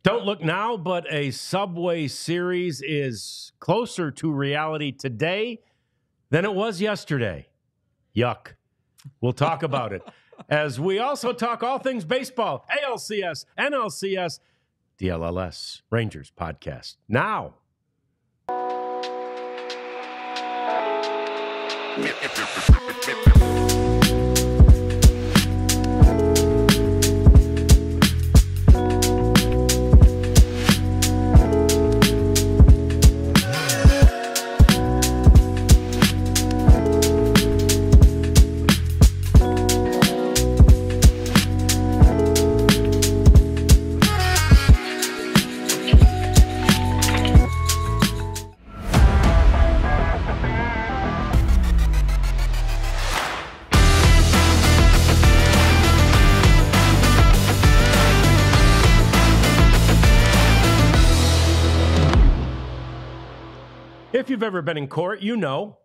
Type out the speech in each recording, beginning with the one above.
Don't look now, but a Subway Series is closer to reality today than it was yesterday. Yuck. We'll talk about it as we also talk all things baseball, ALCS, NLCS, DLLS Rangers Podcast. Now. If you've ever been in court, you know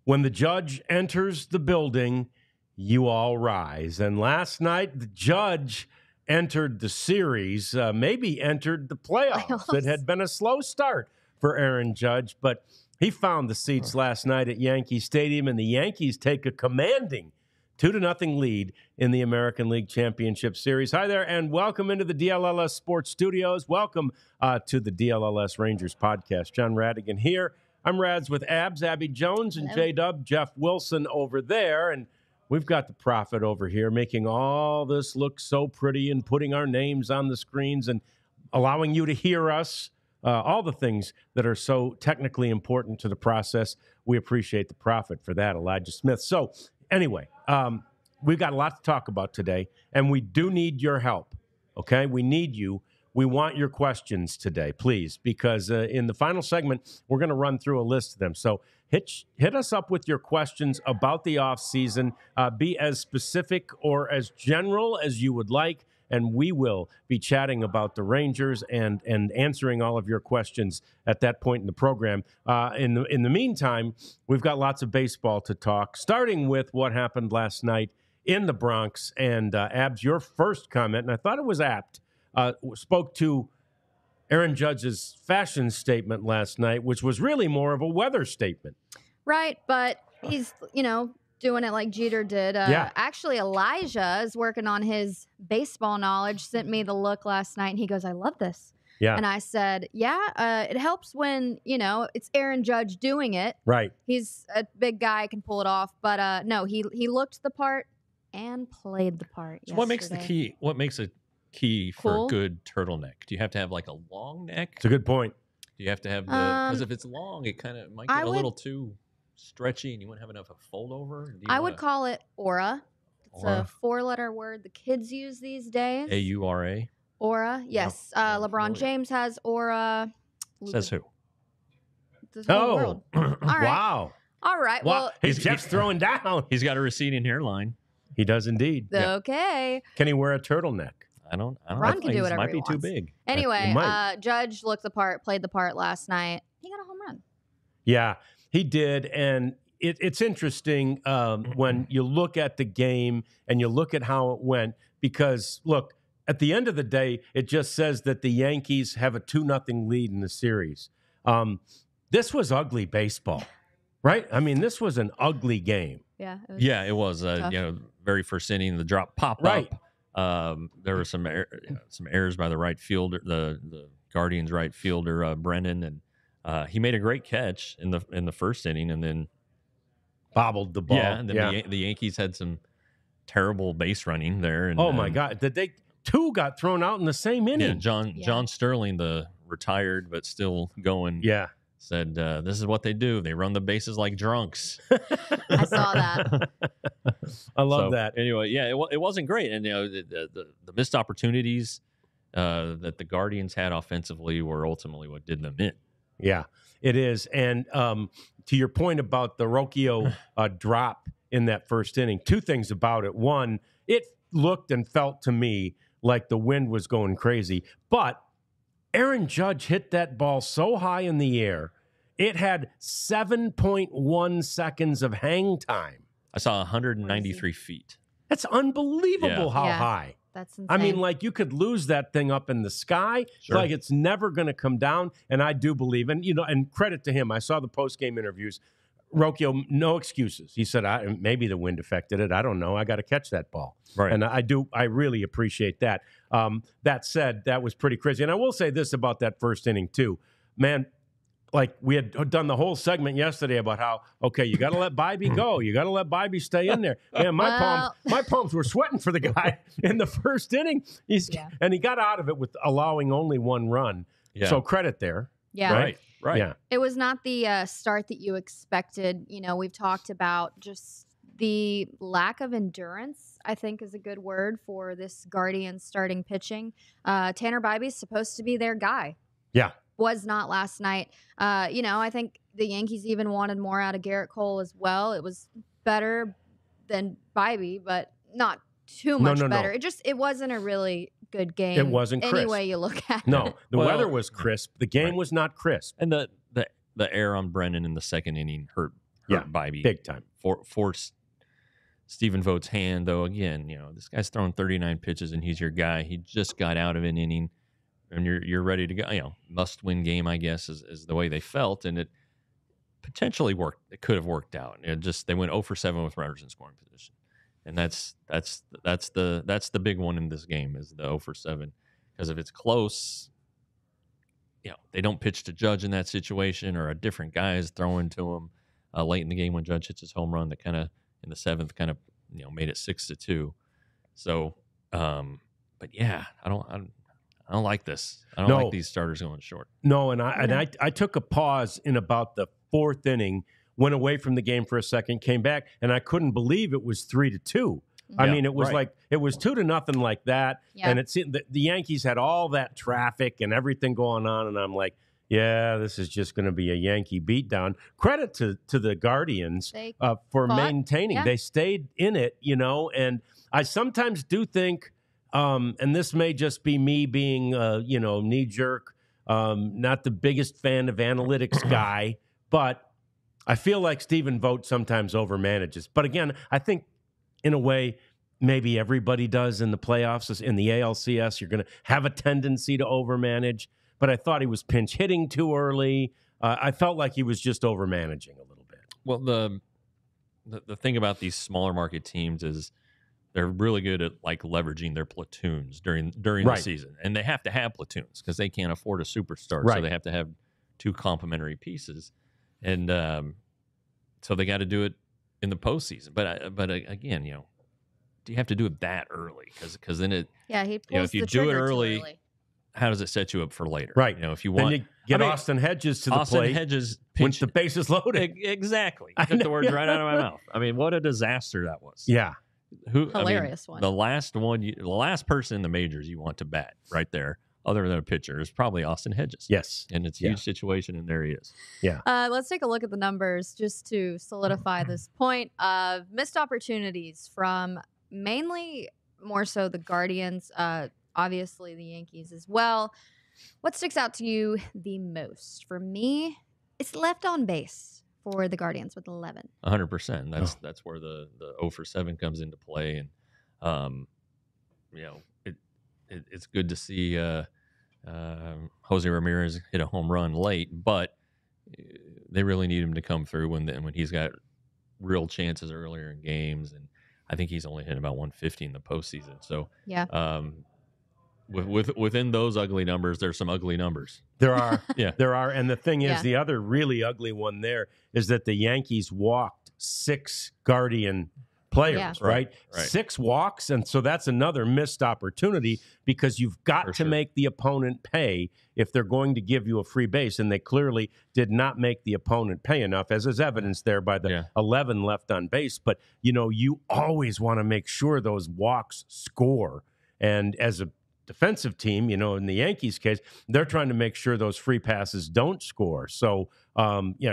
when the judge enters the building, you all rise. And last night, the judge entered the series, maybe entered the playoffs. It had been a slow start for Aaron Judge, but he found the seats last night at Yankee Stadium, and the Yankees take a commanding 2-0 lead in the American League Championship Series. Hi there, and welcome into the DLLS Sports Studios. Welcome to the DLLS Rangers Podcast. John Radigan here. I'm Rads with Abby Jones, and J-Dub, Jeff Wilson over there. And we've got the Prophet over here making all this look so pretty and putting our names on the screens and allowing you to hear us, all the things that are so technically important to the process. We appreciate the Prophet for that, Elijah Smith. So anyway, we've got a lot to talk about today, and we do need your help, okay? We need you. We want your questions today, please, because in the final segment, we're going to run through a list of them. So hit us up with your questions about the offseason. Be as specific or as general as you would like, and we will be chatting about the Rangers and answering all of your questions at that point in the program. In the meantime, we've got lots of baseball to talk, starting with what happened last night in the Bronx. And Abs, your first comment, and I thought it was apt, spoke to Aaron Judge's fashion statement last night, which was really more of a weather statement. Right, but he's, doing it like Jeter did. Actually, Elijah is working on his baseball knowledge, sent me the look last night, and he goes, I love this. Yeah. And I said, it helps when, it's Aaron Judge doing it. Right. He's a big guy, can pull it off. But no, he looked the part and played the part yesterday. What makes a key for a good turtleneck? Do you have to have like a long neck? It's a good point. Do you have to have because if it's long, it kind of might get a little too stretchy, and you wouldn't have enough of a fold over. I would call it aura. It's a 4-letter word the kids use these days. A-U-R-A. Aura, yes. LeBron James has aura. Says who? The whole world. All right. Wow. All right. Well, Jeff's throwing down. He's got a receding hairline. He does indeed. Okay. Yeah. Can he wear a turtleneck? I don't Ron can do whatever might he be wants. Too big. Anyway, Judge looked the part, played the part last night. He got a home run. Yeah, he did. And it's interesting when you look at the game and you look at how it went, because, look, at the end of the day, it just says that the Yankees have a 2-0 lead in the series. This was ugly baseball, right? I mean, this was an ugly game. Yeah. It was. Very first inning, the drop pop up. There were some errors by the right fielder, the Guardians' right fielder, Brennan, and he made a great catch in the first inning, and then bobbled the ball. Yeah, and then the Yankees had some terrible base running there. And, my God, two got thrown out in the same inning. Yeah, John Sterling, the retired but still going. Yeah. Said, this is what they do. They run the bases like drunks. I saw that. I love that. Anyway, it wasn't great. And, the missed opportunities that the Guardians had offensively were ultimately what did them in. Yeah, it is. And to your point about the Rocchio drop in that first inning, two things about it. One, it looked and felt to me like the wind was going crazy. But Aaron Judge hit that ball so high in the air, it had 7.1 seconds of hang time. I saw 193 feet. That's unbelievable how high. That's insane. I mean, like, you could lose that thing up in the sky. Sure. Like, it's never going to come down. And I do believe, and, and credit to him. I saw the post-game interviews. Rocchio, no excuses. He said, maybe the wind affected it. I don't know. I got to catch that ball. Right. And I really appreciate that. That said, that was pretty crazy. And I will say this about that first inning, too. Man, like, we had done the whole segment yesterday about how, okay, you got to let Bybee go. You got to let Bybee stay in there. Man, my palms were sweating for the guy in the first inning. And he got out of it with allowing only one run. Yeah. So credit there. Yeah. Right. Yeah. It was not the start that you expected. We've talked about just the lack of endurance, I think is a good word for this Guardians starting pitching. Tanner Bybee's supposed to be their guy. Yeah. Was not last night. I think the Yankees even wanted more out of Garrett Cole as well. It was better than Bybee, but not too much better. No. It wasn't a really good game. It wasn't crisp. Any way you look at it. No, the weather was crisp. The game was not crisp. And the error on Brennan in the second inning hurt Bybee. Big time. Forced Stephen Vogt's hand, though. Again, this guy's thrown 39 pitches and he's your guy. He just got out of an inning. And you're ready to go. Must-win game, I guess, is the way they felt, and it potentially worked. It could have worked out. They went 0 for 7 with runners in scoring position, and that's the big one in this game is the 0 for 7. Because if it's close, they don't pitch to Judge in that situation, or a different guy is throwing to him late in the game when Judge hits his home run that kind of in the 7th kind of made it 6-2. So, but yeah, I don't like this. I don't like these starters going short. No, and I took a pause in about the 4th inning, went away from the game for a second, came back, and I couldn't believe it was 3-2. I mean, it was like it was 2-0 like that, and it seemed the Yankees had all that traffic and everything going on, and I'm like, yeah, this is just going to be a Yankee beatdown. Credit to the Guardians for maintaining. Yeah. They stayed in it, and I sometimes do think. And this may just be me being, knee-jerk, not the biggest fan of analytics guy, but I feel like Stephen Vogt sometimes overmanages. But again, I think in a way maybe everybody does in the playoffs. In the ALCS, you're going to have a tendency to overmanage. But I thought he was pinch hitting too early. I felt like he was just overmanaging a little bit. Well, the thing about these smaller market teams is they're really good at leveraging their platoons during the season, and they have to have platoons because they can't afford a superstar, so they have to have 2 complementary pieces, and so they got to do it in the postseason. But again, do you have to do it that early? Because then he pulls if you do it early, how does it set you up for later? Right. If you want, then you get Austin Hedges to the plate. Austin Hedges when the base is loaded. Exactly. I took the words right out of my mouth. I mean, what a disaster that was. Yeah. Hilarious one. The last person in the majors you want to bat right there, other than a pitcher, is probably Austin Hedges. Yes. And it's a huge situation, and there he is. Yeah. Let's take a look at the numbers just to solidify this point of missed opportunities from mainly more so the Guardians, obviously the Yankees as well. What sticks out to you the most? For me, it's left on base. For the Guardians with 11. 100%. That's where the 0 for 7 comes into play, and it's good to see Jose Ramirez hit a home run late, but they really need him to come through when he's got real chances earlier in games, and I think he's only hit about 150 in the postseason. So within those ugly numbers, there's some ugly numbers. There are. There are. And the thing is, the other really ugly one there is that the Yankees walked 6 Guardian players, right? 6 walks. And so that's another missed opportunity because you've got to make the opponent pay if they're going to give you a free base. And they clearly did not make the opponent pay enough, as is evidenced there by the 11 left on base. But, you always want to make sure those walks score. And as a defensive team, in the Yankees case, they're trying to make sure those free passes don't score. So,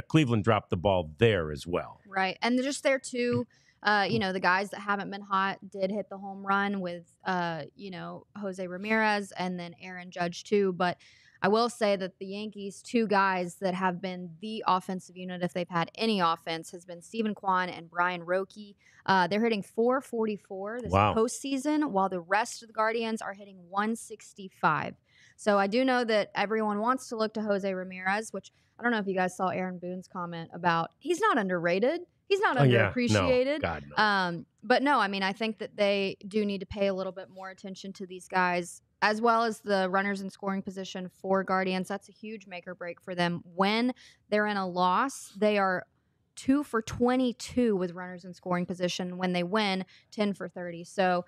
Cleveland dropped the ball there as well. Right. And just there too, the guys that haven't been hot did hit the home run with, Jose Ramirez and then Aaron Judge too. But I will say that the Yankees' two guys that have been the offensive unit, if they've had any offense, has been Stephen Kwan and Brian Roque. They're hitting .444 this postseason, while the rest of the Guardians are hitting .165. So I do know that everyone wants to look to Jose Ramirez, which I don't know if you guys saw Aaron Boone's comment about he's not underrated. He's not underappreciated. No, God, no. But no, I mean, I think that they do need to pay a little bit more attention to these guys, as well as the runners in scoring position for Guardians. That's a huge make or break for them. When they're in a loss, they are 2 for 22 with runners in scoring position. When they win, 10 for 30. So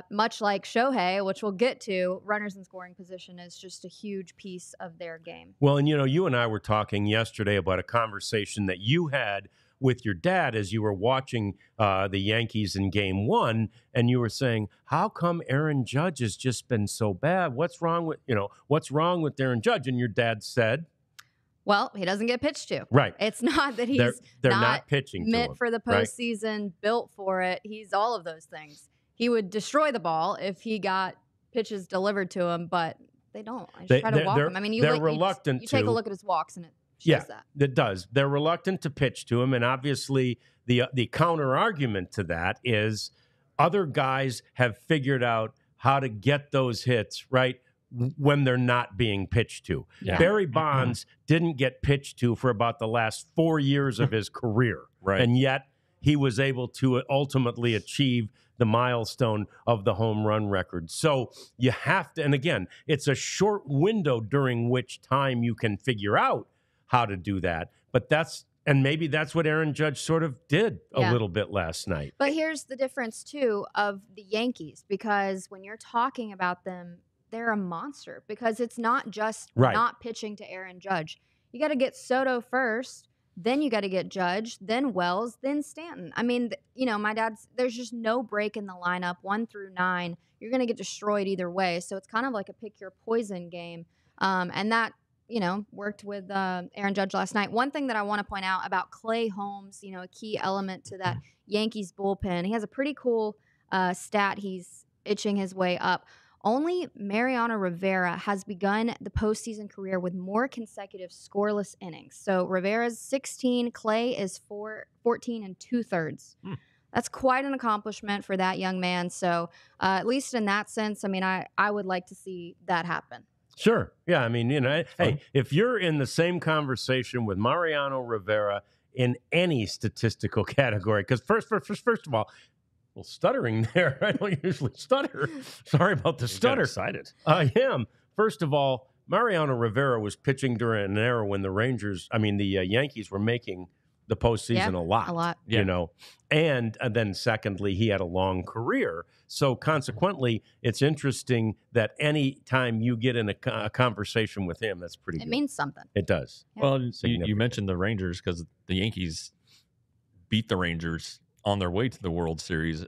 much like Shohei, which we'll get to, runners in scoring position is just a huge piece of their game. Well, and you and I were talking yesterday about a conversation that you had with your dad as you were watching the Yankees in Game 1, and you were saying, "How come Aaron Judge has just been so bad? What's wrong with Aaron Judge?" And your dad said, "Well, he doesn't get pitched to. Right. It's not that he's they're not pitching meant to him, for the postseason, right? Built for it. He's all of those things. He would destroy the ball if he got pitches delivered to him, but they don't. I just try to walk him. I mean, you take a look at his walks, and it shows that. It does. They're reluctant to pitch to him, and obviously the counter argument to that is other guys have figured out how to get those hits right when they're not being pitched to. Yeah. Barry Bonds didn't get pitched to for about the last 4 years of his career, right? And yet he was able to ultimately achieve the milestone of the home run record. So you have to, and again, it's a short window during which time you can figure out how to do that. But maybe that's what Aaron Judge sort of did a little bit last night. But here's the difference, too, of the Yankees, because when you're talking about them, they're a monster, because it's not just not pitching to Aaron Judge. You got to get Soto first, then you got to get Judge, then Wells, then Stanton. I mean, there's just no break in the lineup, 1 through 9. You're going to get destroyed either way. So it's kind of like a pick your poison game. And that, worked with Aaron Judge last night. One thing that I want to point out about Clay Holmes, a key element to that Yankees bullpen, he has a pretty cool stat. He's itching his way up. Only Mariano Rivera has begun the postseason career with more consecutive scoreless innings. So Rivera's 16, Clay is 14 and 2/3. That's quite an accomplishment for that young man. So at least in that sense, I mean, I would like to see that happen. Sure. Yeah. I mean, hey, if you're in the same conversation with Mariano Rivera in any statistical category, because first of all, well, stuttering there. I don't usually stutter. Sorry about the stutter. Excited. I am. First of all, Mariano Rivera was pitching during an era when the Yankees were making the postseason a lot. And then secondly, he had a long career. So consequently, it's interesting that any time you get in a conversation with him, that's pretty good. It means something. It does. Yeah. Well, you mentioned the Rangers because the Yankees beat the Rangers on their way to the World Series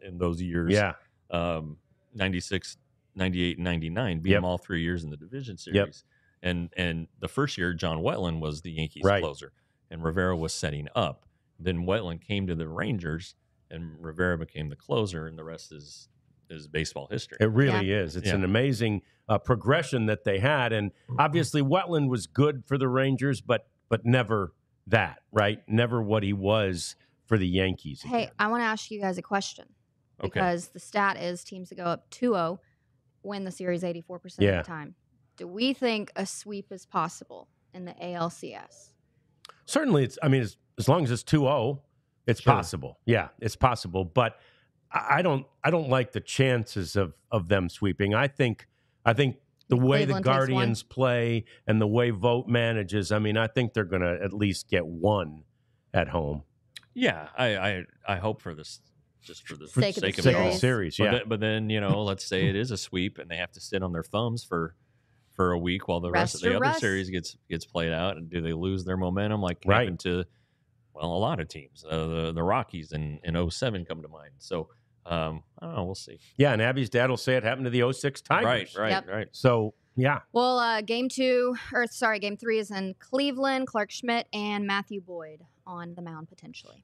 in those years. Yeah. 96, 98, and 99. Beat them all 3 years in the division series. And the first year, John Wetland was the Yankees closer, and Rivera was setting up. Then Wetland came to the Rangers, and Rivera became the closer, and the rest is baseball history. It really is. It's an amazing progression that they had. And obviously Wetland was good for the Rangers, but never that, right? Never what he was for the Yankees. Hey, again. I want to ask you guys a question. Because the stat is teams that go up 2-0 win the series 84% of the time. Do we think a sweep is possible in the ALCS? Certainly, as long as it's 2-0, it's possible. Yeah, it's possible. But I don't like the chances of them sweeping. I think the way the Guardians play and the way Vogt manages, I think they're going to at least get one at home. Yeah, I hope for this, just for the sake of the series. But then let's say it is a sweep and they have to sit on their thumbs for a week while the rest of the other series gets played out. And do they lose their momentum like happened to a lot of teams? The Rockies in 2007 come to mind. So I don't know. We'll see. Yeah, and Abby's dad will say it happened to the 2006 Tigers. Right. So yeah. Well, game 3 is in Cleveland. Clark Schmidt and Matthew Boyd on the mound potentially.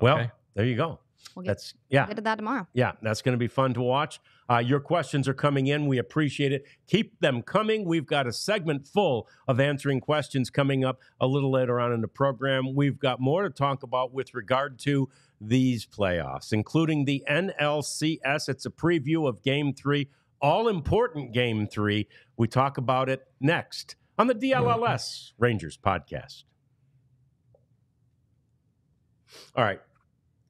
Well, there you go. We'll get to that tomorrow. Yeah, that's going to be fun to watch. Your questions are coming in. We appreciate it. Keep them coming. We've got a segment full of answering questions coming up a little later on in the program. We've got more to talk about with regard to these playoffs, including the NLCS. It's a preview of Game 3, all-important Game 3. We talk about it next on the DLLS Rangers Podcast. All right.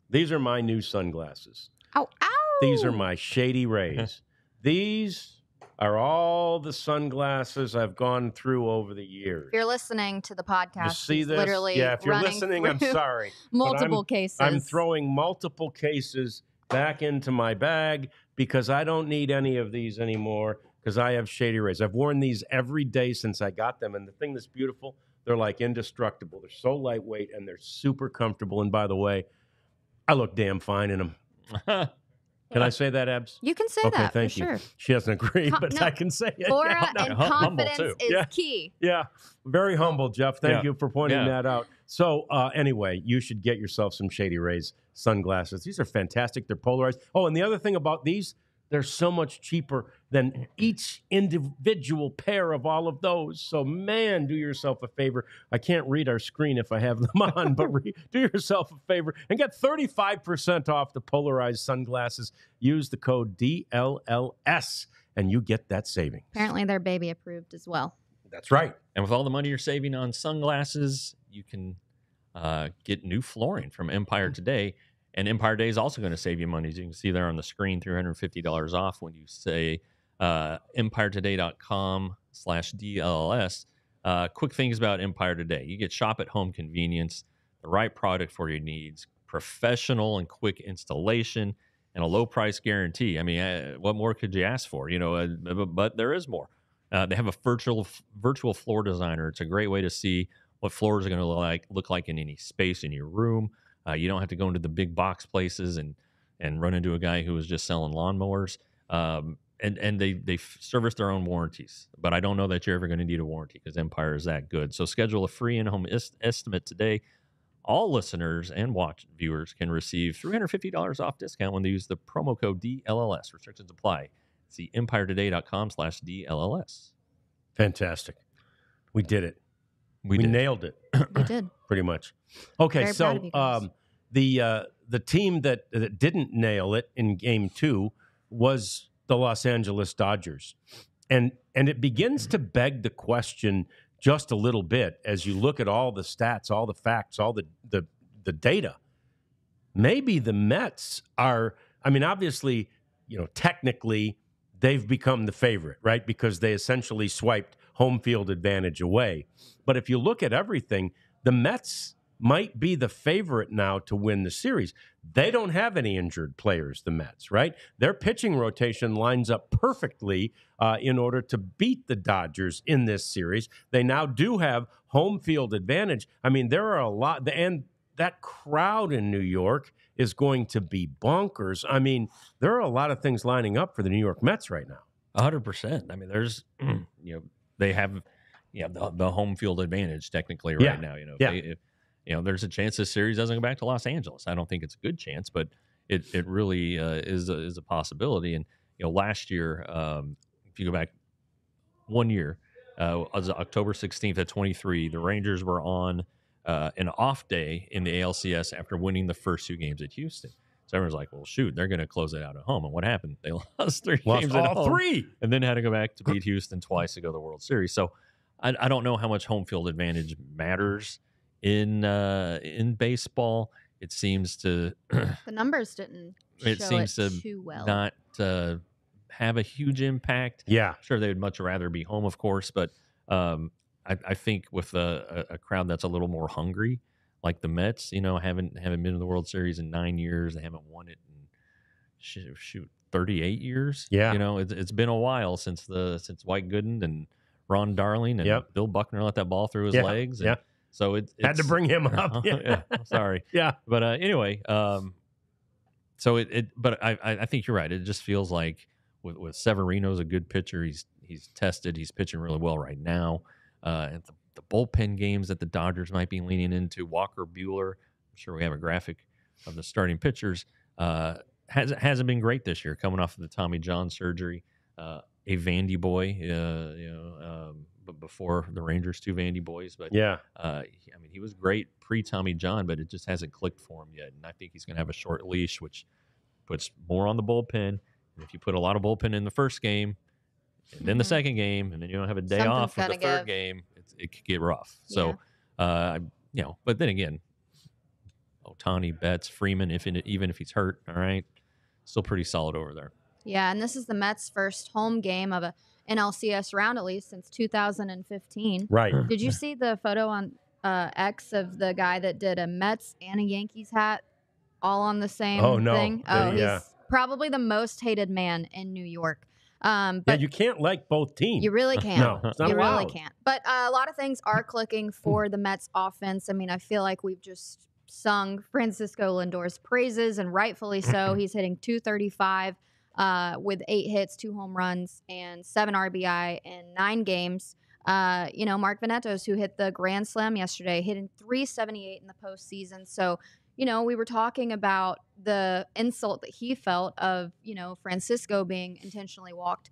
These are my new sunglasses. Ow, ow. These are my Shady Rays. These are all the sunglasses I've gone through over the years. If you're listening to the podcast, you see this? Literally if you're listening, I'm sorry. Multiple cases. I'm throwing multiple cases back into my bag because I don't need any of these anymore because I have Shady Rays. I've worn these every day since I got them. And the thing that's beautiful, they're like indestructible. They're so lightweight and they're super comfortable. And by the way, I look damn fine in them. Can I say that, Ebs? You can say okay, that. Thank for you. Sure. She doesn't agree, but I can say it. Aura and confidence is key. Yeah. Very humble, Jeff. Thank you for pointing that out. So anyway, you should get yourself some Shady Rays sunglasses. These are fantastic. They're polarized. Oh, and the other thing about these, they're so much cheaper than each individual pair of all of those. So, man, do yourself a favor. I can't read our screen if I have them on, but do yourself a favor and get 35% off the polarized sunglasses. Use the code DLLS, and you get that savings. Apparently, they're baby approved as well. That's right. And with all the money you're saving on sunglasses, you can get new flooring from Empire Today. And Empire Day is also going to save you money. As you can see there on the screen, $350 off when you say empiretoday.com/DLLS. Quick things about Empire Today. You get shop at home convenience, the right product for your needs, professional and quick installation, and a low price guarantee. I mean, what more could you ask for? But there is more. They have a virtual floor designer. It's a great way to see what floors are going to look like in any space in your room. You don't have to go into the big box places and run into a guy who was just selling lawnmowers. And they service their own warranties. But I don't know that you're ever going to need a warranty because Empire is that good. So schedule a free in-home estimate today. All listeners and viewers can receive $350 off discount when they use the promo code DLLS. Restrictions apply. See empiretoday.com/DLLS. Fantastic. We did it. We nailed it. We did. Pretty much. Okay, Very so the team that didn't nail it in Game 2 was the Los Angeles Dodgers. And it begins to beg the question just a little bit as you look at all the stats, all the facts, all the data. Maybe the Mets are, I mean, obviously, technically they've become the favorite, right? Because they essentially swiped home field advantage away. But if you look at everything, the Mets might be the favorite now to win the series. They don't have any injured players, the Mets, right? Their pitching rotation lines up perfectly in order to beat the Dodgers in this series. They now do have home field advantage. I mean, there are a lot, and that crowd in New York is going to be bonkers. I mean, there are a lot of things lining up for the New York Mets right now. 100%. I mean, there's, they have, the home field advantage technically right now. If there's a chance this series doesn't go back to Los Angeles. I don't think it's a good chance, but it really is a possibility. And last year, if you go back 1 year, was October 16th at 23, the Rangers were on an off day in the ALCS after winning the first 2 games at Houston. So everyone's like, well, shoot, they're going to close it out at home. And what happened? They lost 3 games at home. 3. And then had to go back to beat Houston twice to go to the World Series. So I don't know how much home field advantage matters in baseball. It seems to the numbers didn't show it too well. Not have a huge impact. Yeah, sure, they would much rather be home, of course, but I think with a crowd that's a little more hungry, like the Mets, haven't been to the World Series in 9 years. They haven't won it in 38 years. Yeah, it's been a while since White Gooden and Ron Darling and Bill Buckner let that ball through his legs. And so it's had to bring him up. Sorry. Yeah. But anyway, so but I think you're right. It just feels like with Severino's a good pitcher. He's tested. He's pitching really well right now. And the bullpen games that the Dodgers might be leaning into, Walker Buehler. I'm sure we have a graphic of the starting pitchers. hasn't been great this year, coming off of the Tommy John surgery. A Vandy boy, but before the Rangers, 2 Vandy boys. But I mean, he was great pre-Tommy John, but it just hasn't clicked for him yet. And I think he's going to have a short leash, which puts more on the bullpen. And if you put a lot of bullpen in the first game, and then the second game, and then you don't have a day off for the third game, it could get rough. So, but then again, Ohtani, Betts, Freeman, even if he's hurt, all right, still pretty solid over there. Yeah, and this is the Mets' first home game of an NLCS round, at least since 2015. Right. Did you see the photo on X of the guy that did a Mets and a Yankees hat all on the same thing? He's probably the most hated man in New York. But you can't like both teams. You really can't. No, it's not allowed. Really can't. But a lot of things are clicking for the Mets offense. I mean, I feel like we've just sung Francisco Lindor's praises, and rightfully so. He's hitting .235 with 8 hits, 2 home runs, and 7 RBI in 9 games. Mark Venettos, who hit the grand slam yesterday, hitting .378 in the postseason. So, we were talking about the insult that he felt of, Francisco being intentionally walked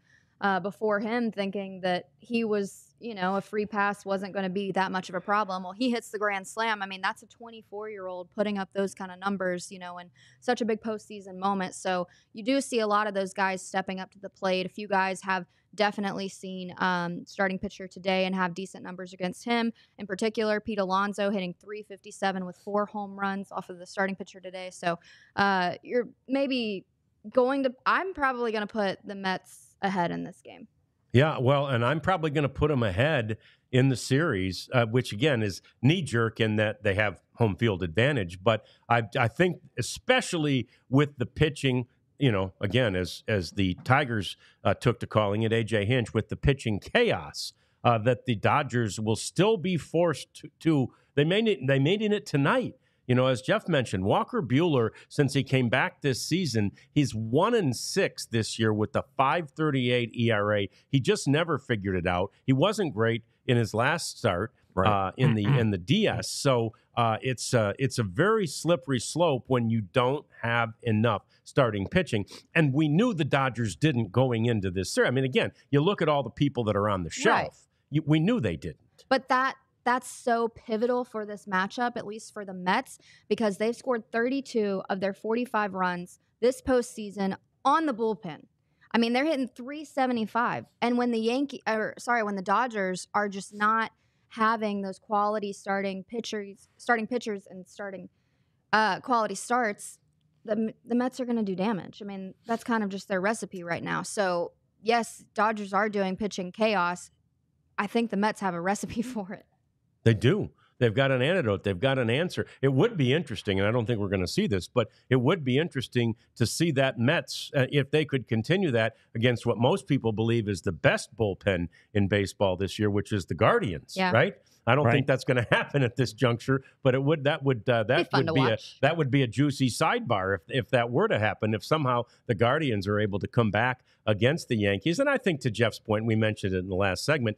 before him, thinking that he was, a free pass wasn't going to be that much of a problem. Well, he hits the grand slam. I mean, that's a 24-year-old putting up those kind of numbers, in such a big postseason moment. So you do see a lot of those guys stepping up to the plate. A few guys have definitely seen starting pitcher today and have decent numbers against him. In particular, Pete Alonso hitting .357 with 4 home runs off of the starting pitcher today. So you're maybe I'm probably going to put the Mets ahead in this game. Yeah, well, and I'm probably going to put them ahead in the series, which, again, is knee-jerk in that they have home field advantage. But I think especially with the pitching, again, as the Tigers took to calling it, A.J. Hinch, with the pitching chaos, that the Dodgers will still be forced to they made it tonight. As Jeff mentioned, Walker Buehler, since he came back this season, he's 1-6 this year with a 5.38 ERA. He just never figured it out. He wasn't great in his last start in the DS. So it's a very slippery slope when you don't have enough starting pitching. And we knew the Dodgers didn't going into this series. I mean, again, you look at all the people that are on the shelf. Right. We knew they didn't. But that's so pivotal for this matchup, at least for the Mets, because they've scored 32 of their 45 runs this postseason on the bullpen. I mean, they're hitting .375. And when the Dodgers are just not having those quality starting pitchers and starting quality starts, the Mets are going to do damage. I mean, that's kind of just their recipe right now. So, yes, Dodgers are doing pitching chaos. I think the Mets have a recipe for it. They do. They've got an antidote. They've got an answer. It would be interesting, and I don't think we're going to see this, but it would be interesting to see that Mets, if they could continue that against what most people believe is the best bullpen in baseball this year, which is the Guardians, right? I don't think that's going to happen at this juncture, but that would be a juicy sidebar if that were to happen, if somehow the Guardians are able to come back against the Yankees. And I think, to Jeff's point, we mentioned it in the last segment,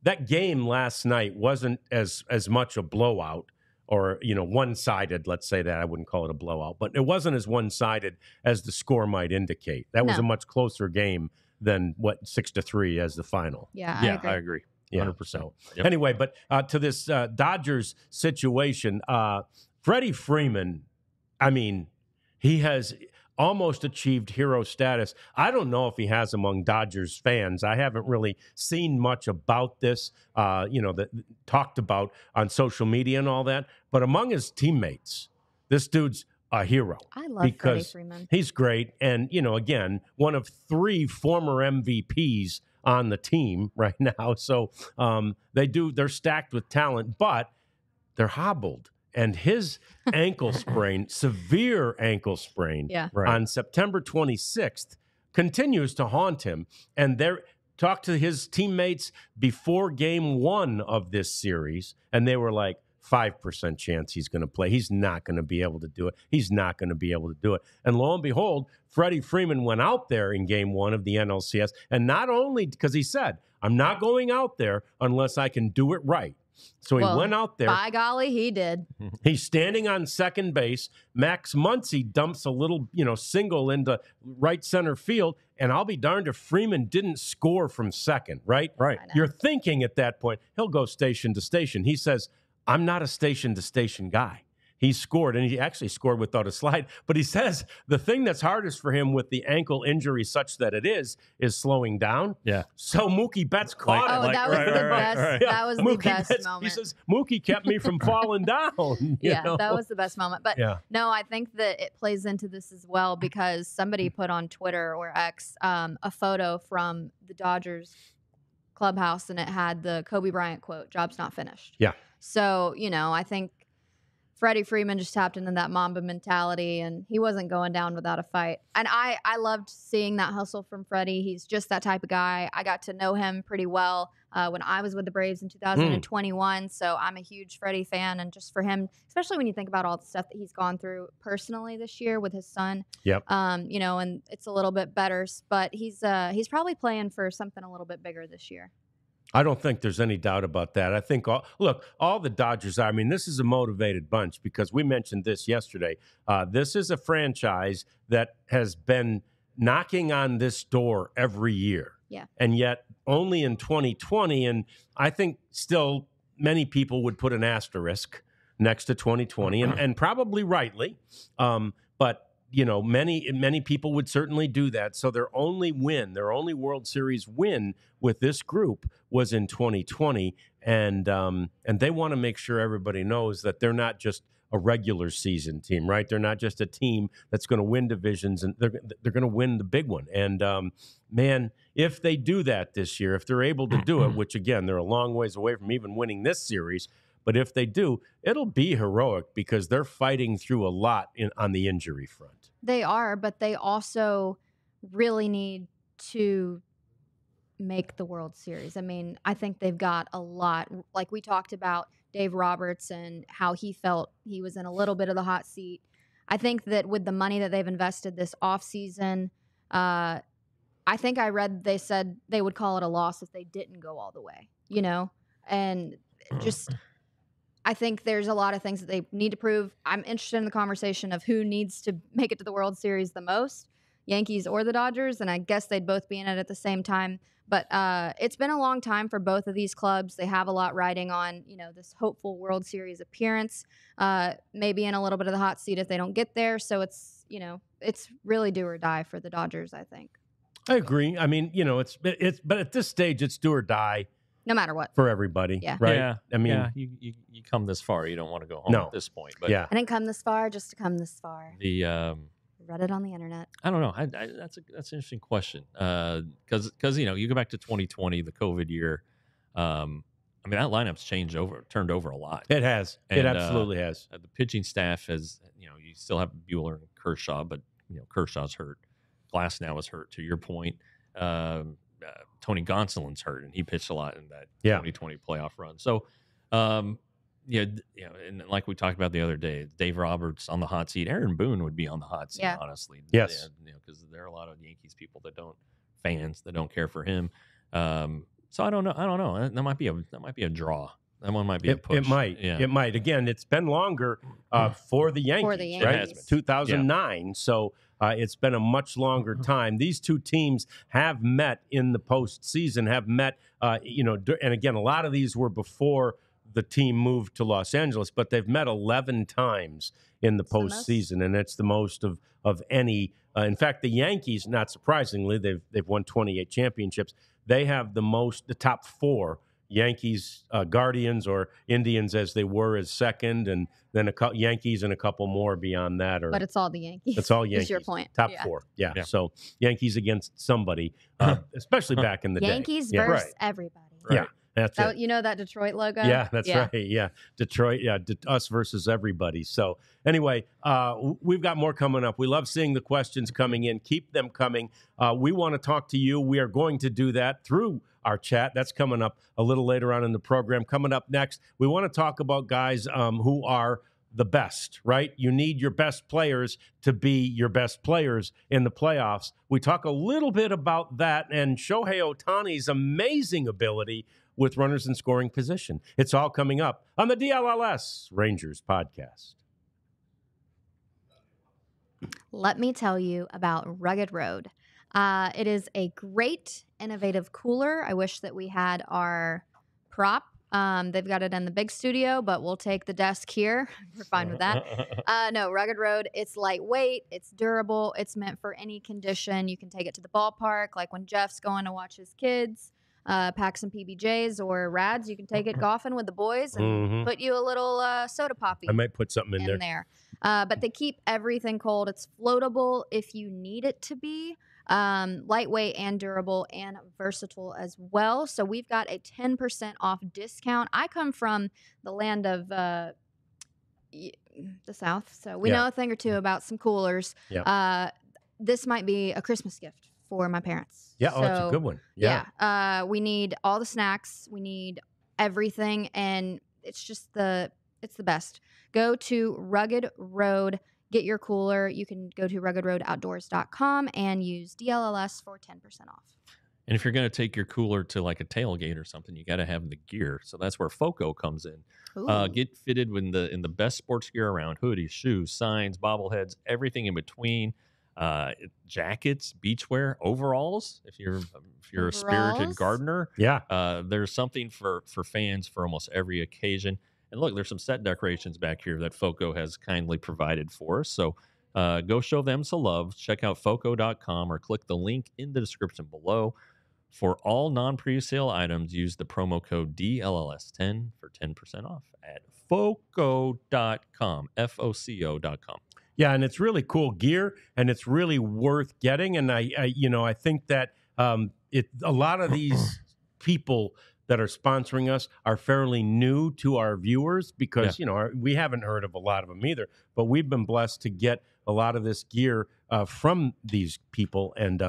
that game last night wasn't as much a blowout or, one-sided. Let's say that. I wouldn't call it a blowout, but it wasn't as one-sided as the score might indicate. That was a much closer game than 6-3 as the final. Yeah, I agree. 100%. Yep. Anyway, but to this Dodgers situation, Freddie Freeman, I mean, he has almost achieved hero status. I don't know if he has among Dodgers fans. I haven't really seen much about this, that talked about on social media and all that. But among his teammates, this dude's a hero. I love Freddie Freeman. He's great. And, again, one of 3 former MVPs on the team right now. So they're stacked with talent, but they're hobbled. And his ankle sprain, severe ankle sprain, on September 26th continues to haunt him. And talked to his teammates before game 1 of this series, and they were like, 5% chance he's going to play. He's not going to be able to do it. He's not going to be able to do it. And lo and behold, Freddie Freeman went out there in game 1 of the NLCS, and not only because he said, I'm not going out there unless I can do it right. So he went out there. By golly, he did. He's standing on second base. Max Muncy dumps a little, single into right center field. And I'll be darned if Freeman didn't score from second, right? Right. You're thinking at that point, he'll go station to station. He says, I'm not a station to station guy. He scored, and he actually scored without a slide. But he says the thing that's hardest for him with the ankle injury such that it is slowing down. Yeah. So Mookie Betts caught him. Oh, that was the best. Right. That was the best Betts, moment. He says, Mookie kept me from falling down. That was the best moment. But no, I think that it plays into this as well because somebody put on Twitter or X a photo from the Dodgers clubhouse, and it had the Kobe Bryant quote, "Job's not finished." Yeah. So, I think Freddie Freeman just tapped into that Mamba mentality, and he wasn't going down without a fight. And I loved seeing that hustle from Freddie. He's just that type of guy. I got to know him pretty well when I was with the Braves in 2021. So I'm a huge Freddie fan. And just for him, especially when you think about all the stuff that he's gone through personally this year with his son, and it's a little bit better. But he's probably playing for something a little bit bigger this year. I don't think there's any doubt about that. I think, all the Dodgers are. I mean, this is a motivated bunch because we mentioned this yesterday. This is a franchise that has been knocking on this door every year. Yeah. And yet only in 2020, and I think still many people would put an asterisk next to 2020, and probably rightly. But many people would certainly do that. So their only World Series win with this group was in 2020, and they want to make sure everybody knows that they're not just a regular season team, right? They're not just a team that's going to win divisions, and they're going to win the big one. And man, if they do that this year, if they're able to do it, which again they're a long ways away from even winning this series. But if they do, it'll be heroic because they're fighting through a lot on the injury front. They are, but they also really need to make the World Series. I mean, I think they've got a lot. Like we talked about Dave Roberts and how he felt he was in a little bit of the hot seat. I think that with the money that they've invested this offseason, I think I read they said they would call it a loss if they didn't go all the way, and just – I think there's a lot of things that they need to prove. I'm interested in the conversation of who needs to make it to the World Series the most, Yankees or the Dodgers, and I guess they'd both be in it at the same time. But it's been a long time for both of these clubs. They have a lot riding on, this hopeful World Series appearance, maybe in a little bit of the hot seat if they don't get there. So it's really do or die for the Dodgers, I think. I agree. I mean, but at this stage, it's do or die. No matter what. For everybody. Yeah. Right? Yeah. I mean, you come this far. You don't want to go home at this point. But yeah. I didn't come this far just to come this far. Read it on the internet. I don't know. That's an interesting question. Because you go back to 2020, the COVID year. I mean, that lineup's turned over a lot. It has. It absolutely has. The pitching staff has, you still have Buehler and Kershaw, but Kershaw's hurt. Glass now is hurt. To your point. Tony Gonsolin's hurt, and he pitched a lot in that 2020 playoff run. So, and like we talked about the other day, Dave Roberts on the hot seat. Aaron Boone would be on the hot seat, honestly. Yes. Because there are a lot of Yankees people that don't care for him. So I don't know. That might be a draw. That one might be a push. It might. Yeah. It might. Again, it's been longer for the Yankees, right? 2009. So it's been a much longer time. These two teams have met in the postseason, and again, a lot of these were before the team moved to Los Angeles, but they've met 11 times in the postseason, and it's the most of any. In fact, the Yankees, not surprisingly, they've won 28 championships. They have the top four. Yankees, Guardians, or Indians as they were as second, and then Yankees and a couple more beyond that. But it's all the Yankees. It's all Yankees. Is your point. Top four. Yeah. So Yankees against somebody, especially back in the Yankees day. versus everybody. Right. Yeah. That's it. That Detroit logo? Yeah, that's right. Yeah. Detroit, us versus everybody. So anyway, we've got more coming up. We love seeing the questions coming in. Keep them coming. We want to talk to you. We are going to do that through our chat. That's coming up a little later on in the program. Coming up next, we want to talk about guys who are the best, right? You need your best players to be your best players in the playoffs. We talk a little bit about that and Shohei Ohtani's amazing ability with runners in scoring position. It's all coming up on the DLLS Rangers Podcast. Let me tell you about Rugged Road. It is a great, innovative cooler. I wish that we had our prop. They've got it in the big studio, but we'll take the desk here. We're fine with that. No, Rugged Road, it's lightweight, it's durable, it's meant for any condition. You can take it to the ballpark, like when Jeff's going to watch his kids, pack some PBJs or Rads. You can take it golfing with the boys and put you a little soda poppy. I might put something in there. But they keep everything cold. It's floatable if you need it to be. Lightweight and durable and versatile as well. So we've got a 10% off discount. I come from the land of the South, so we know a thing or two about some coolers. This might be a Christmas gift for my parents. Yeah, so, that's a good one. We need all the snacks. We need everything, and it's the best. Go to Rugged Road. Get your cooler. You can go to ruggedroadoutdoors.com and use DLLS for 10% off. And if you're going to take your cooler to like a tailgate or something, you got to have the gear. So that's where FOCO comes in. Get fitted in the best sports gear around: hoodies, shoes, signs, bobbleheads, everything in between. Jackets, beachwear, overalls. If you're a spirited gardener, there's something for fans for almost every occasion. And look, there's some set decorations back here that FOCO has kindly provided for us. So go show them some love. Check out FOCO.com or click the link in the description below. For all non-pre-sale items, use the promo code DLLS10 for 10% off at FOCO.com, FOCO.com. Yeah, and it's really cool gear, and it's really worth getting. And I think that a lot of these people that are sponsoring us are fairly new to our viewers because, we haven't heard of a lot of them either. But we've been blessed to get a lot of this gear from these people, and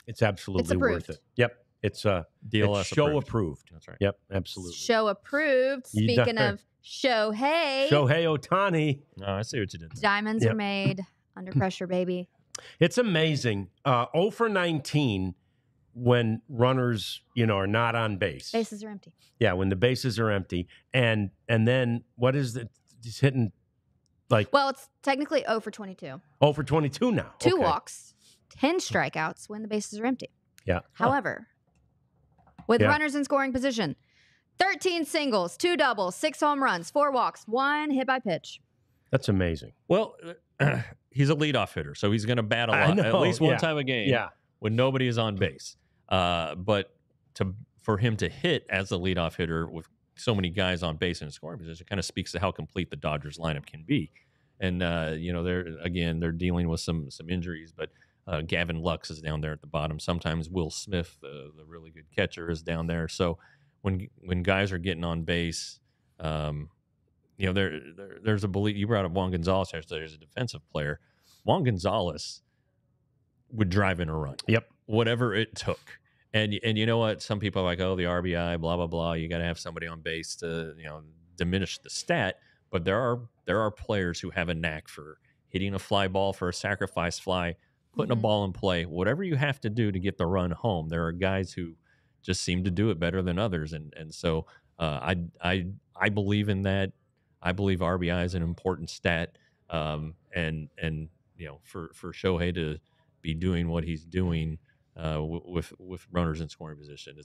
it's absolutely worth it. Yep. It's DLS show approved. That's right. Yep, absolutely. Show approved. Speaking of Shohei Ohtani. Oh, I see what you did. Diamonds are made under pressure, baby. It's amazing. 0 for 19 when runners, are not on base. Bases are empty. Yeah, when the bases are empty. And then what is it? He's hitting Well, it's technically 0 for 22. 0 for 22 now. 2 walks, 10 strikeouts when the bases are empty. Yeah. However, with runners in scoring position, 13 singles, 2 doubles, 6 home runs, 4 walks, 1 hit by pitch. That's amazing. Well, he's a leadoff hitter, so he's going to bat a lot, at least one time a game when nobody is on base. But for him to hit as a leadoff hitter with so many guys on base in a scoring position kind of speaks to how complete the Dodgers lineup can be. And they're dealing with some injuries, but Gavin Lux is down there at the bottom. Sometimes Will Smith, the really good catcher, is down there. So when guys are getting on base, there's a belief. You brought up Juan Gonzalez yesterday as a defensive player. Juan Gonzalez would drive in a run. Yep. Whatever it took. And you know what? Some people are like, oh, the RBI, blah, blah, blah. You got to have somebody on base to, diminish the stat. But there are players who have a knack for hitting a fly ball for a sacrifice fly, putting a ball in play, whatever you have to do to get the run home. There are guys who just seem to do it better than others. And so I believe in that. I believe RBI is an important stat. For Shohei to be doing what he's doing with runners in scoring position,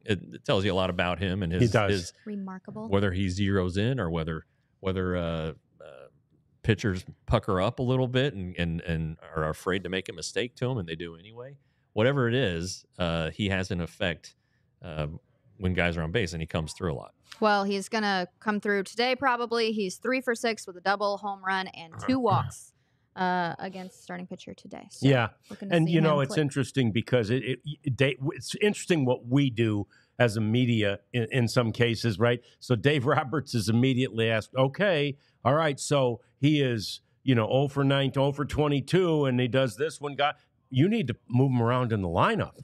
it tells you a lot lot about him and his remarkable, whether he zeroes in or whether pitchers pucker up a little bit and are afraid to make a mistake to him, and they do anyway. Whatever it is, he has an effect when guys are on base, and he comes through a lot. Well, he's going to come through today probably. He's 3 for 6 with a double home run and 2 walks against starting pitcher today. So and it's interesting because it's interesting what we do as a media in some cases, right? So Dave Roberts is immediately asked, okay, all right, so he is, 0 for 9, 0 for 22, and he does this one guy. You need to move him around in the lineup.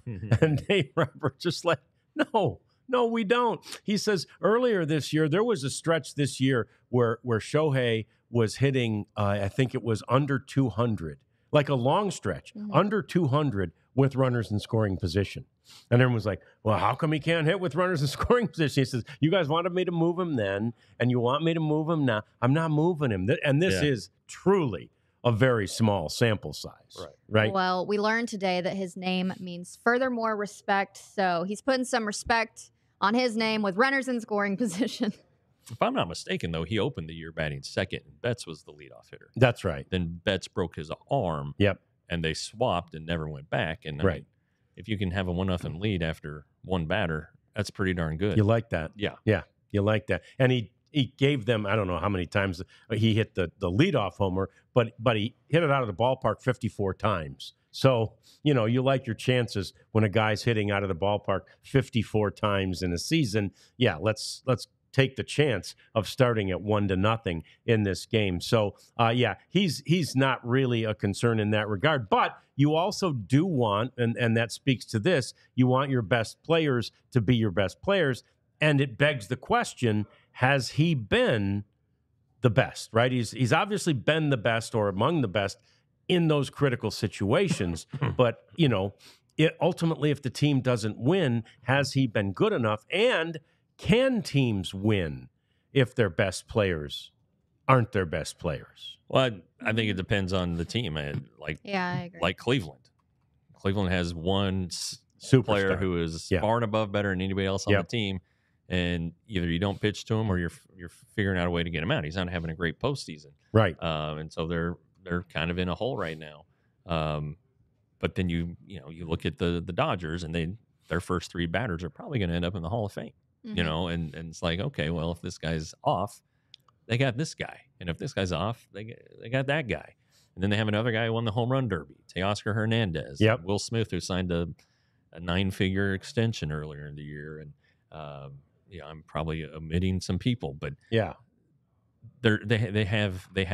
And Dave Roberts just like, no, No, we don't. He says earlier this year, there was a stretch this year where Shohei was hitting, I think it was under 200, like a long stretch, under 200 with runners in scoring position. And everyone was like, well, how come he can't hit with runners in scoring position? He says, you guys wanted me to move him then, and you want me to move him now. I'm not moving him. And this is truly a very small sample size. Right. Well, we learned today that his name means furthermore respect. So he's putting some respect on his name with runners in scoring position. If I'm not mistaken, though, he opened the year batting second, and Betts was the leadoff hitter. That's right. Then Betts broke his arm. Yep. And they swapped and never went back. And I mean, if you can have a 1-0 lead after one batter, that's pretty darn good. You like that? Yeah. Yeah, you like that. And he gave them, I don't know how many times he hit the leadoff homer, but he hit it out of the ballpark 54 times. So, you like your chances when a guy's hitting out of the ballpark 54 times in a season. Yeah, let's take the chance of starting at 1-0 in this game. So, he's not really a concern in that regard. But you also do want, and that speaks to this, you want your best players to be your best players. And it begs the question, has he been the best, right? He's obviously been the best or among the best in those critical situations. But, ultimately, if the team doesn't win, has he been good enough? And can teams win if their best players aren't their best players? Well, I think it depends on the team. I agree. Like Cleveland. Cleveland has one Superstar. Player who is far and above better than anybody else on the team, and either you don't pitch to him or you're figuring out a way to get him out. He's not having a great postseason, right? And so they're kind of in a hole right now. But then you look at the Dodgers, and their first three batters are probably going to end up in the Hall of Fame. And it's like, okay, well, if this guy's off, they got this guy. And if this guy's off, they got that guy. And then they have another guy who won the home run derby, Teoscar Hernandez. Yep. Will Smith, who signed a 9-figure extension earlier in the year. And, I'm probably omitting some people, but they have the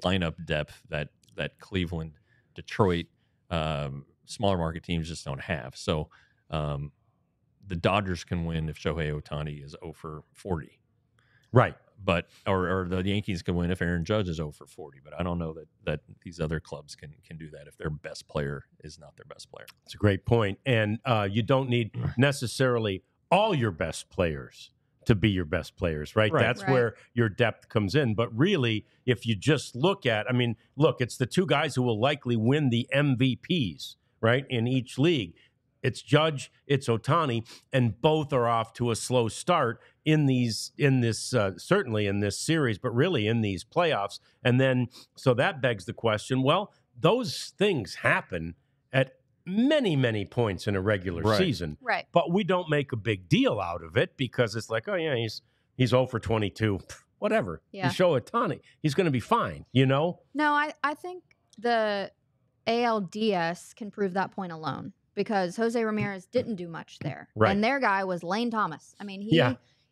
lineup depth that Cleveland, Detroit, smaller market teams just don't have. So, the Dodgers can win if Shohei Ohtani is 0 for 40. Right. But or the Yankees can win if Aaron Judge is 0 for 40. But I don't know that these other clubs can do that if their best player is not their best player. It's a great point. And you don't need necessarily all your best players to be your best players, right? That's where your depth comes in. But really, if you just look, it's the two guys who will likely win the MVPs, right, in each league. It's Judge, it's Ohtani, and both are off to a slow start certainly in this series, but really in these playoffs. And then, so that begs the question, well, those things happen at many, many points in a regular season. Right. But we don't make a big deal out of it because it's like, oh, yeah, he's 0 for 22. Whatever. Yeah. You show Ohtani, he's going to be fine, No, I think the ALDS can prove that point alone. Because Jose Ramirez didn't do much there. Right. And their guy was Lane Thomas. I mean,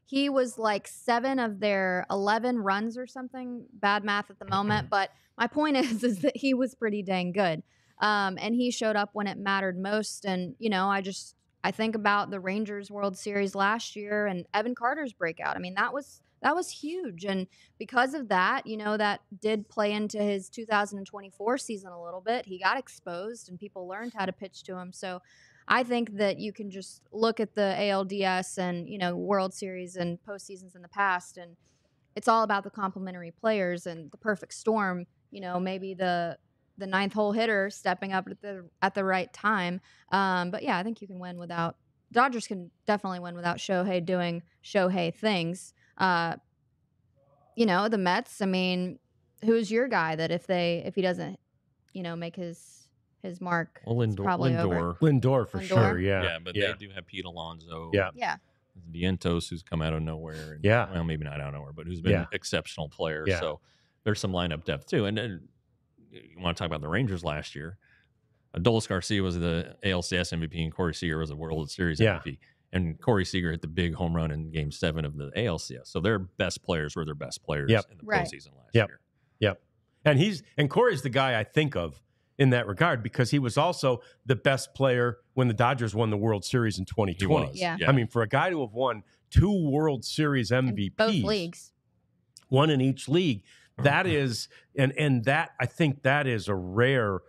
he was like 7 of their 11 runs or something. Bad math at the moment. But my point is that he was pretty dang good. And he showed up when it mattered most. And, I think about the Rangers World Series last year and Evan Carter's breakout. I mean, that was huge. And because of that, that did play into his 2024 season a little bit. He got exposed and people learned how to pitch to him. So I think that you can just look at the ALDS and, World Series and postseasons in the past, and it's all about the complementary players and the perfect storm, maybe the ninth hole hitter stepping up at the right time. But yeah, I think you can win without Dodgers can definitely win without Shohei doing Shohei things. The Mets, I mean, who's your guy that if he doesn't, make his mark, it's probably over? Lindor for sure, yeah. Yeah, but they do have Pete Alonso. Yeah. Vientos, who's come out of nowhere. And, well, maybe not out of nowhere, but who's been an exceptional player. Yeah. So there's some lineup depth, too. And then you want to talk about the Rangers last year. Adolis Garcia was the ALCS MVP, and Corey Seager was the World Series MVP. And Corey Seager hit the big home run in Game 7 of the ALCS. So their best players were their best players in the postseason last year. Yep. And Corey's the guy I think of in that regard because he was also the best player when the Dodgers won the World Series in 2020. Yeah. I mean, for a guy to have won 2 World Series MVPs, in both leagues, one in each league, that is, and that, I think that is a rare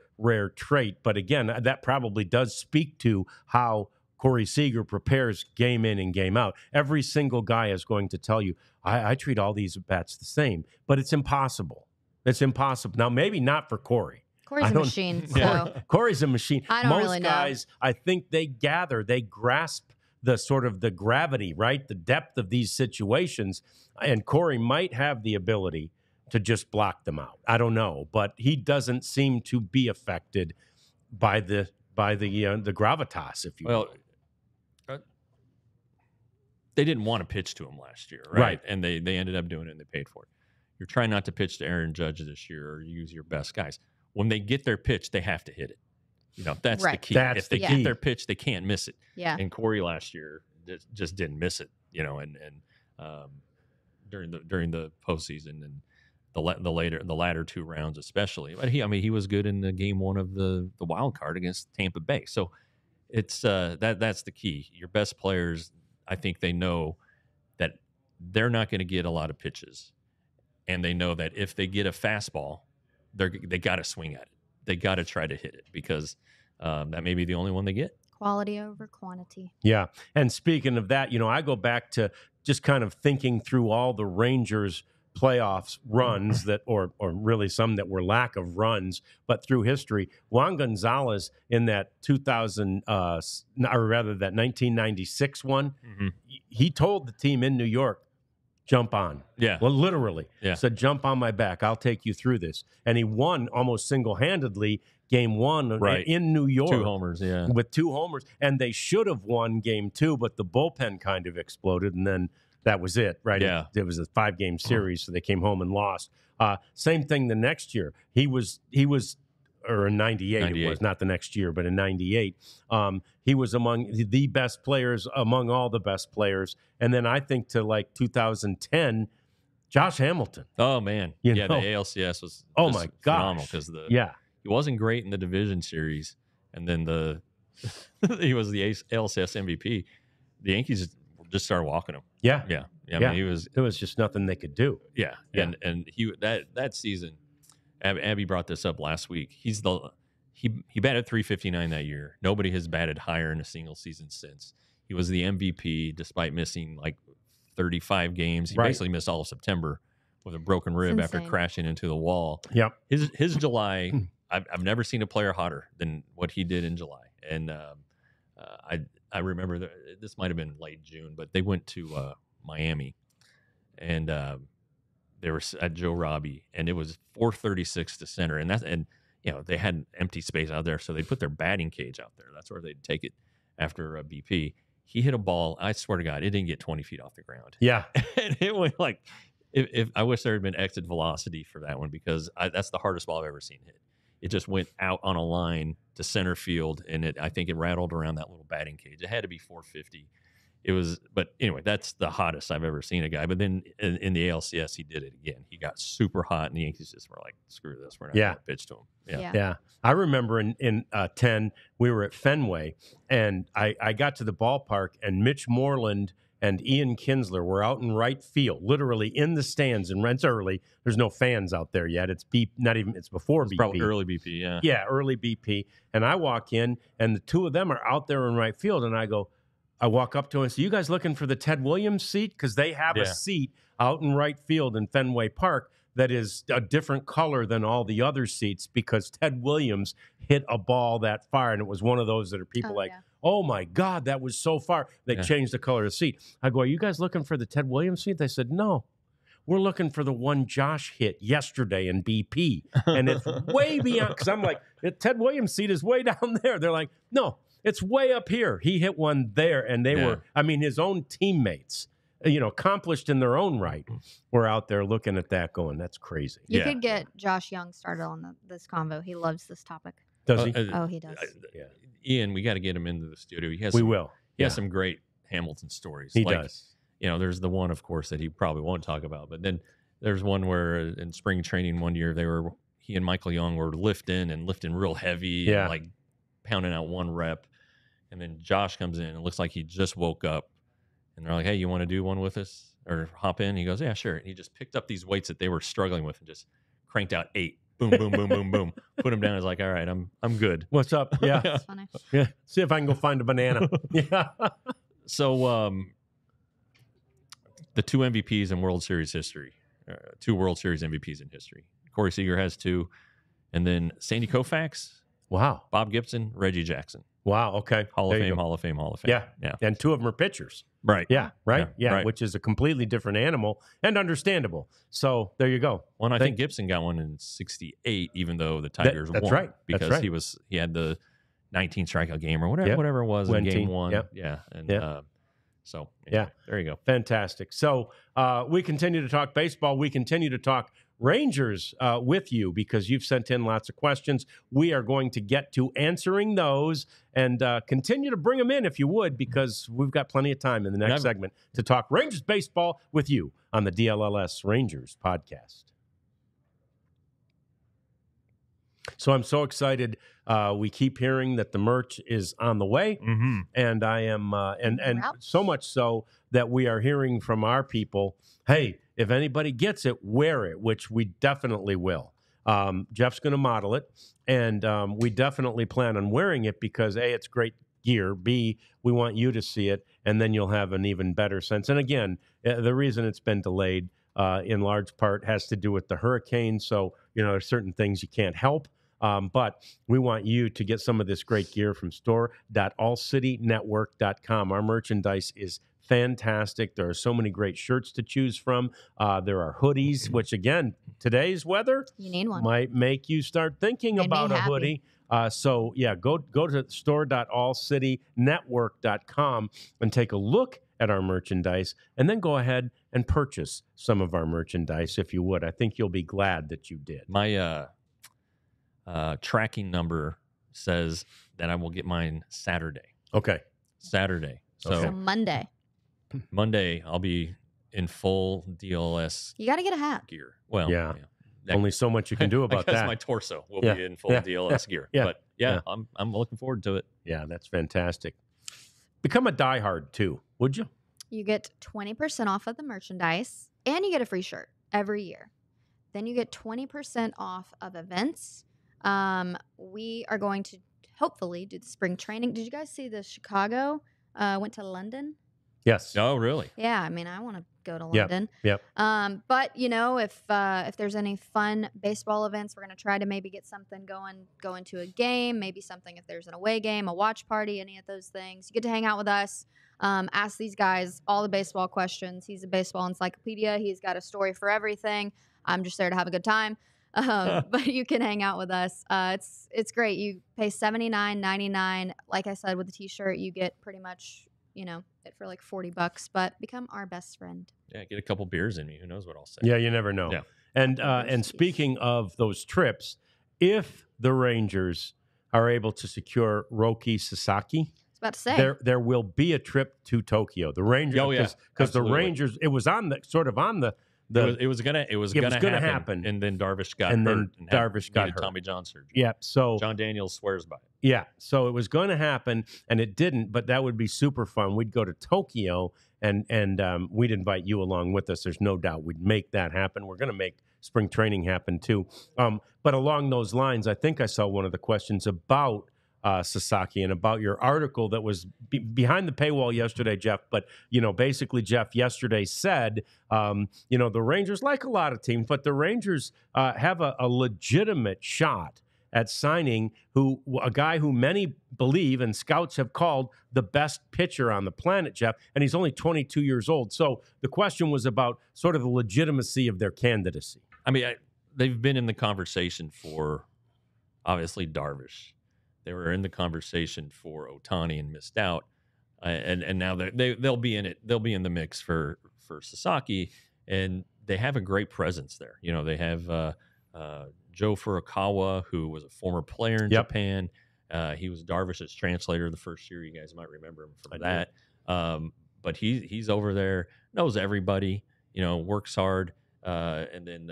trait. But again, that probably does speak to how Corey Seager prepares game in and game out. Every single guy is going to tell you, I treat all these bats the same, but it's impossible. It's impossible. Now, maybe not for Corey. Corey's a machine. So. Corey's a machine. I don't really know. Most guys, I think they grasp the sort of the gravity, right? The depth of these situations. And Corey might have the ability to just block them out. I don't know, but he doesn't seem to be affected by the gravitas, if you will. They didn't want to pitch to him last year, right? And they ended up doing it, and they paid for it. You're trying not to pitch to Aaron Judge this year or use your best guys. When they get their pitch, they have to hit it. That's the key. If they get their pitch, they can't miss it. Yeah. And Corey last year just didn't miss it. And during the postseason and the latter 2 rounds especially. But he was good in the game 1 of the wild card against Tampa Bay. So it's that's the key. Your best players, I think they know that they're not going to get a lot of pitches, and they know that if they get a fastball, they got to swing at it. They got to try to hit it because that may be the only one they get. Quality over quantity. Yeah, and speaking of that, I go back to just kind of thinking through all the Rangers playoffs runs that, or really some that were lack of runs, but through history, Juan Gonzalez in that 1996 one, he told the team in New York, jump on. Yeah. Well, literally. Yeah. Said, jump on my back. I'll take you through this. And he won almost single-handedly game 1 in New York. 2 homers, yeah. With 2 homers. And they should have won game 2, but the bullpen kind of exploded, and then that was it, right? Yeah. It was a 5-game series, so they came home and lost. Same thing the next year. He was, or in 98 it was, not the next year, but in 98. He was among the best players, among all the best players. And then I think to like 2010, Josh Hamilton. Oh, man. The ALCS was my phenomenal because he wasn't great in the division series, and then he was the ALCS MVP. The Yankees just started walking him. Yeah. I mean, there was just nothing they could do. Yeah. And he that season, Abby brought this up last week. He batted .359 that year. Nobody has batted higher in a single season since. He was the MVP despite missing like 35 games. He basically missed all of September with a broken rib after crashing into the wall. Yep. His July, I've never seen a player hotter than what he did in July. And I remember this might have been late June, but they went to Miami, and they were at Joe Robbie, and it was 436 to center, and they had an empty space out there, so they put their batting cage out there. That's where they'd take it after BP. He hit a ball. I swear to God, it didn't get 20 feet off the ground. Yeah, and it went like, if I wish there had been exit velocity for that one because that's the hardest ball I've ever seen hit. It just went out on a line to center field, and I think it rattled around that little batting cage. It had to be 450. But anyway, that's the hottest I've ever seen a guy. But then in the ALCS, he did it again. He got super hot, and the Yankees just were like, screw this. We're not going to pitch to him. Yeah. I remember in 10, we were at Fenway, and I got to the ballpark, and Mitch Moreland and Ian Kinsler were out in right field, literally in the stands, and it's early. There's no fans out there yet. It's before BP. Probably early BP, yeah. Yeah, early BP. And I walk in, and the 2 of them are out there in right field, and I walk up to him and say, you guys looking for the Ted Williams seat? Because they have a seat out in right field in Fenway Park that is a different color than all the other seats because Ted Williams hit a ball that far, and it was one of those that are people oh my God, that was so far. They changed the color of the seat. I go, are you guys looking for the Ted Williams seat? They said, no. We're looking for the one Josh hit yesterday in BP. And it's way beyond, because I'm like, the Ted Williams seat is way down there. They're like, no, it's way up here. He hit one there, and they were, his own teammates, accomplished in their own right, were out there looking at that going, that's crazy. You could get Josh Young started on this convo. He loves this topic. Does he? He does. Ian, we got to get him into the studio. He has some great Hamilton stories. He does. There's the one, of course, that he probably won't talk about. But then there's one where in spring training one year, he and Michael Young were lifting real heavy, and like pounding out one rep. And then Josh comes in and it looks like he just woke up. And they're like, hey, you want to do one with us or hop in? He goes, yeah, sure. And he just picked up these weights that they were struggling with and just cranked out 8. Boom, boom, boom, boom, boom. Put him down. He's like, all right, I'm good. What's up? Yeah. That's funny. Yeah. See if I can go find a banana. Yeah. So the 2 MVPs in World Series history, 2 World Series MVPs in history. Corey Seager has 2. And then Sandy Koufax, Wow. Bob Gibson, Reggie Jackson. Wow. Okay. Hall of Fame, Hall of Fame, Hall of Fame. Yeah. Yeah. And 2 of them are pitchers. Right. Yeah. Right. Yeah. right. Which is a completely different animal and understandable. So there you go. Well, and I think Gibson got one in '68, even though the Tigers won. That's right. Because that's right. he had the 19 strikeout game or whatever it was in game 1. Yep. Yeah. And Yep. so anyway, yeah, there you go. Fantastic. So we continue to talk baseball. We continue to talk Rangers with you because you've sent in lots of questions. We are going to get to answering those and continue to bring them in if you would, because we've got plenty of time in the next segment to talk Rangers baseball with you on the DLLS Rangers podcast. So I'm so excited. We keep hearing that the merch is on the way, and I am, and so much so that we are hearing from our people, hey, if anybody gets it, wear it, which we definitely will. Jeff's going to model it, and we definitely plan on wearing it because, A, it's great gear, B, we want you to see it, and then you'll have an even better sense. And again, the reason it's been delayed in large part has to do with the hurricane, so, there's certain things you can't help. But we want you to get some of this great gear from store.allcitynetwork.com. Our merchandise is fantastic. There are so many great shirts to choose from. There are hoodies, which, again, today's weather you need one. Might make you start thinking about a hoodie. So, yeah, go to store.allcitynetwork.com and take a look at our merchandise, and then go ahead and purchase some of our merchandise if you would. I think you'll be glad that you did. My tracking number says that I will get mine Saturday. Okay. Saturday. So Monday. Monday, I'll be in full DLS. You got to get a hat. Gear. Well, yeah. Only so much you can do about that. My torso will be in full DLS gear. Yeah. But I'm looking forward to it. Yeah, that's fantastic. Become a diehard too, would you? You get 20% off of the merchandise, and you get a free shirt every year. Then you get 20% off of events. We are going to hopefully do the spring training. Did you guys see the Chicago? Went to London. Yes. Oh, really? Yeah. I mean, I want to go to London. Yep. But if there's any fun baseball events, we're going to try to maybe get something going to a game, maybe something if there's an away game, a watch party, any of those things. You get to hang out with us. Ask these guys all the baseball questions. He's a baseball encyclopedia. He's got a story for everything. I'm just there to have a good time. But you can hang out with us. It's great. You pay $79.99. Like I said, with the t-shirt, you get pretty much, it for like $40, but become our best friend. Yeah, get a couple beers in me. Who knows what I'll say. Yeah, you never know. Yeah. And speaking of those trips, if the Rangers are able to secure Roki Sasaki, I was about to say there will be a trip to Tokyo. The Rangers, because the Rangers, it was on the it was gonna happen, and then Darvish got hurt. Tommy John surgery. Yeah, so John Daniels swears by it. Yeah, so it was going to happen, and it didn't. But that would be super fun. We'd go to Tokyo, and we'd invite you along with us. There's no doubt we'd make that happen. We're going to make spring training happen too. But along those lines, I think I saw one of the questions about Sasaki and about your article that was behind the paywall yesterday, Jeff. But, basically, Jeff yesterday said, the Rangers, like a lot of teams, but the Rangers have a legitimate shot at signing a guy who many believe and scouts have called the best pitcher on the planet, Jeff, and he's only 22 years old. So the question was about sort of the legitimacy of their candidacy. I mean, they've been in the conversation for, obviously, Darvish. They were in the conversation for Ohtani and missed out, and now they'll be in it. They'll be in the mix for Sasaki, and they have a great presence there. They have Joe Furukawa, who was a former player in Japan. He was Darvish's translator the first year. You guys might remember him from that. But he's over there, knows everybody. Works hard. And then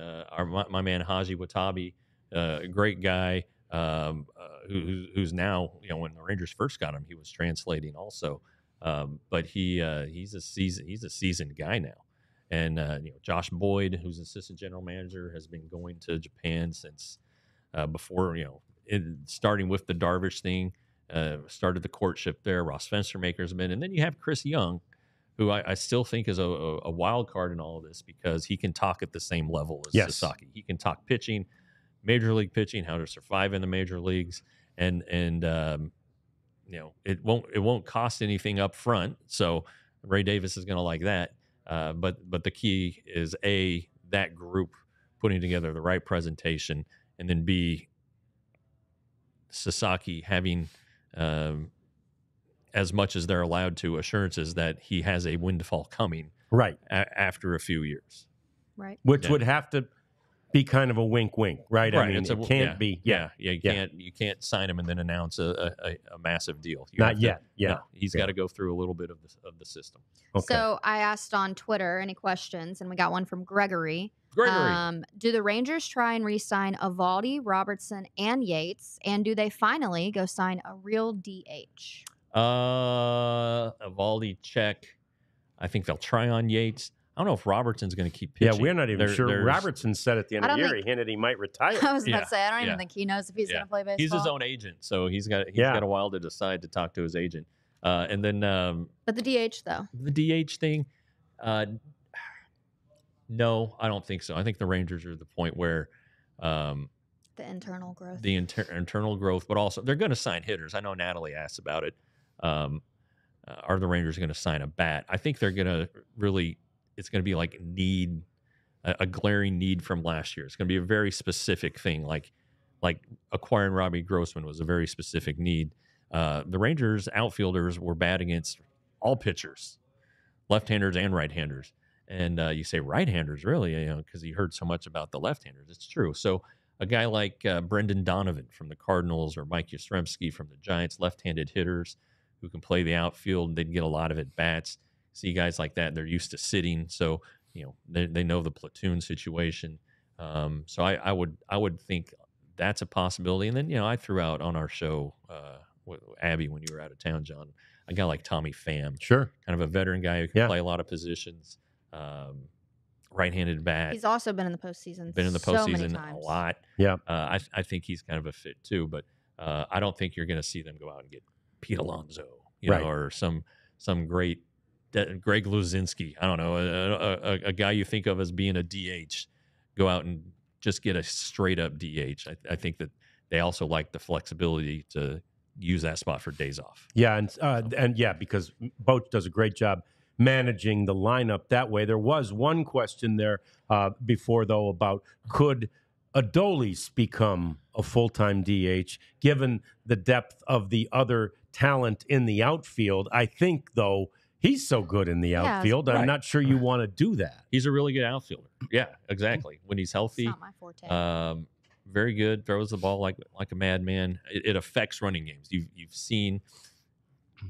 my man Haji Watabe, a great guy. who's now, when the Rangers first got him, he was translating also. But he's a seasoned guy now. And Josh Boyd, who's assistant general manager, has been going to Japan since before, starting with the Darvish thing, started the courtship there. Ross Fenstermaker's been, and then you have Chris Young, who I still think is a wild card in all of this because he can talk at the same level as Sasaki. He can talk pitching, major league pitching, how to survive in the major leagues, and it won't cost anything up front. So Ray Davis is going to like that. But the key is that group putting together the right presentation, and then B, Sasaki having as much as they're allowed to assurances that he has a windfall coming right after a few years, right? Which would have to be kind of a wink, right? I mean, it can't be. You can't sign him and then announce a massive deal. Not yet. No, he's got to go through a little bit of the system. Okay. So I asked on Twitter any questions, and we got one from Gregory. Do the Rangers try and re-sign Eovaldi, Robertson, and Yates? And do they finally go sign a real DH? Eovaldi, check. I think they'll try on Yates. I don't know if Robertson's going to keep pitching. Yeah, we're not even sure. Robertson said at the end of the year he hinted he might retire. I was about to say, I don't even think he knows if he's going to play baseball. He's his own agent, so he's got a while to decide to talk to his agent. And then, but the DH though, the DH thing, no, I don't think so. I think the Rangers are at the point where the internal growth, internal growth, but also they're going to sign hitters. I know Natalie asked about it. Are the Rangers going to sign a bat? I think they're going to really. It's going to be like a glaring need from last year. It's going to be a very specific thing, like acquiring Robbie Grossman was a very specific need. The Rangers outfielders were bad against all pitchers, left-handers and right-handers. And you say right-handers, really, because you heard so much about the left-handers. It's true. So a guy like Brendan Donovan from the Cardinals or Mike Yastrzemski from the Giants, left-handed hitters who can play the outfield, they'd get a lot of at-bats. See guys like that, they're used to sitting, so they know the platoon situation. So I would think that's a possibility. And then I threw out on our show with Abby when you were out of town, John, a guy like Tommy Pham, sure, kind of a veteran guy who can play a lot of positions, right-handed bat. He's also been in the postseason. So many times. A lot. Yeah, I think he's kind of a fit too, but I don't think you're going to see them go out and get Pete Alonso, or some great. Greg Luzinski, I don't know, a guy you think of as being a DH, go out and just get a straight up DH. I think that they also like the flexibility to use that spot for days off. Yeah, and because Boch does a great job managing the lineup that way. There was one question there before, though, about could Adolis become a full-time DH, given the depth of the other talent in the outfield. I think, though, he's so good in the outfield. I'm not sure you want to do that. He's a really good outfielder. Yeah, exactly. When he's healthy, it's not my forte. Very good. Throws the ball like a madman. It affects running games. You've seen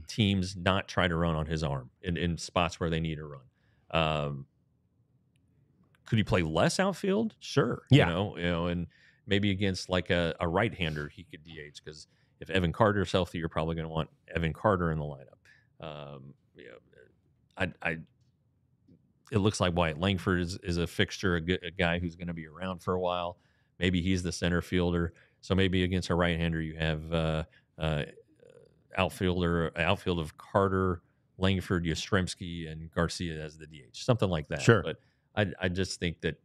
teams not try to run on his arm in spots where they need a run. Could he play less outfield? Sure. Yeah. And maybe against like a right-hander he could DH, because if Evan Carter's healthy, you're probably going to want Evan Carter in the lineup. It looks like Wyatt Langford is a fixture, a guy who's going to be around for a while. Maybe he's the center fielder. So maybe against a right-hander, you have outfield of Carter, Langford, Yastrzemski, and Garcia as the DH, something like that. Sure. But I just think that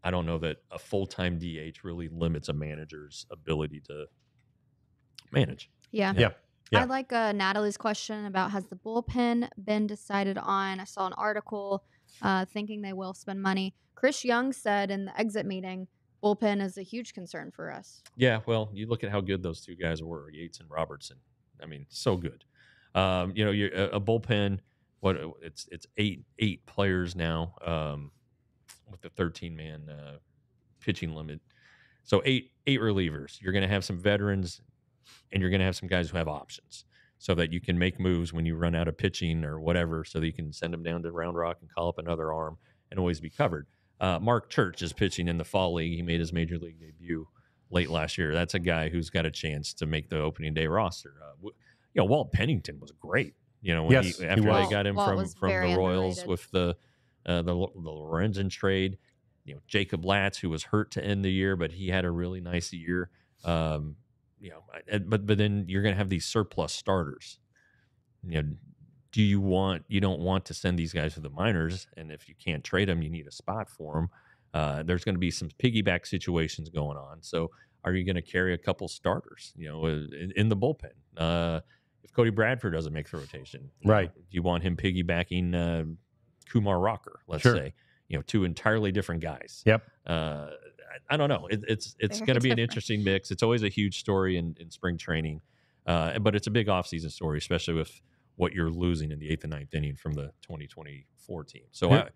I don't know that a full-time DH really limits a manager's ability to manage. Yeah. Yeah. I like Natalie's question about has the bullpen been decided on? I saw an article thinking they will spend money. Chris Young said in the exit meeting, bullpen is a huge concern for us. Yeah, well, you look at how good those two guys were, Yates and Robertson. I mean, so good. You're a bullpen. It's eight players now with the 13-man pitching limit. So eight relievers. You're going to have some veterans, and you're going to have some guys who have options, so that you can make moves when you run out of pitching or whatever, so that you can send them down to Round Rock and call up another arm and always be covered. Mark Church is pitching in the fall league. He made his major league debut late last year. That's a guy who's got a chance to make the opening day roster. Walt Pennington was great. When after they got him from the Royals with the Lorenzen trade. Jacob Latz, who was hurt to end the year, but he had a really nice year. But then you're going to have these surplus starters. You don't want to send these guys to the minors, and if you can't trade them, you need a spot for them. There's going to be some piggyback situations going on. So are you going to carry a couple starters, in the bullpen? If Cody Bradford doesn't make the rotation, right? Do you want him piggybacking Kumar Rocker? Let's say, two entirely different guys. Yep. I don't know. It's going to be an interesting mix. It's always a huge story in spring training, but it's a big offseason story, especially with what you're losing in the 8th and 9th inning from the 2024 team. So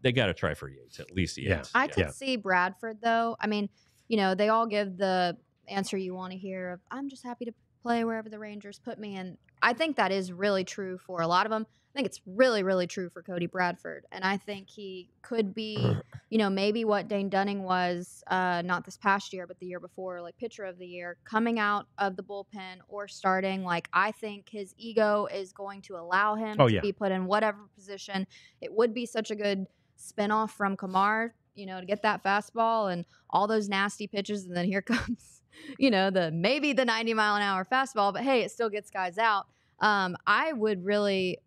they got to try for Yates, at least Yates. I could see Bradford though. I mean, they all give the answer you want to hear of, I'm just happy to play wherever the Rangers put me. And I think that is really true for a lot of them. I think it's really, really true for Cody Bradford. And I think he could be, maybe what Dane Dunning was, not this past year, but the year before, like pitcher of the year, coming out of the bullpen or starting. Like, I think his ego is going to allow him to be put in whatever position. It would be such a good spinoff from Kumar, to get that fastball and all those nasty pitches. And then here comes, maybe the 90-mile-an-hour fastball, but hey, it still gets guys out. I would really,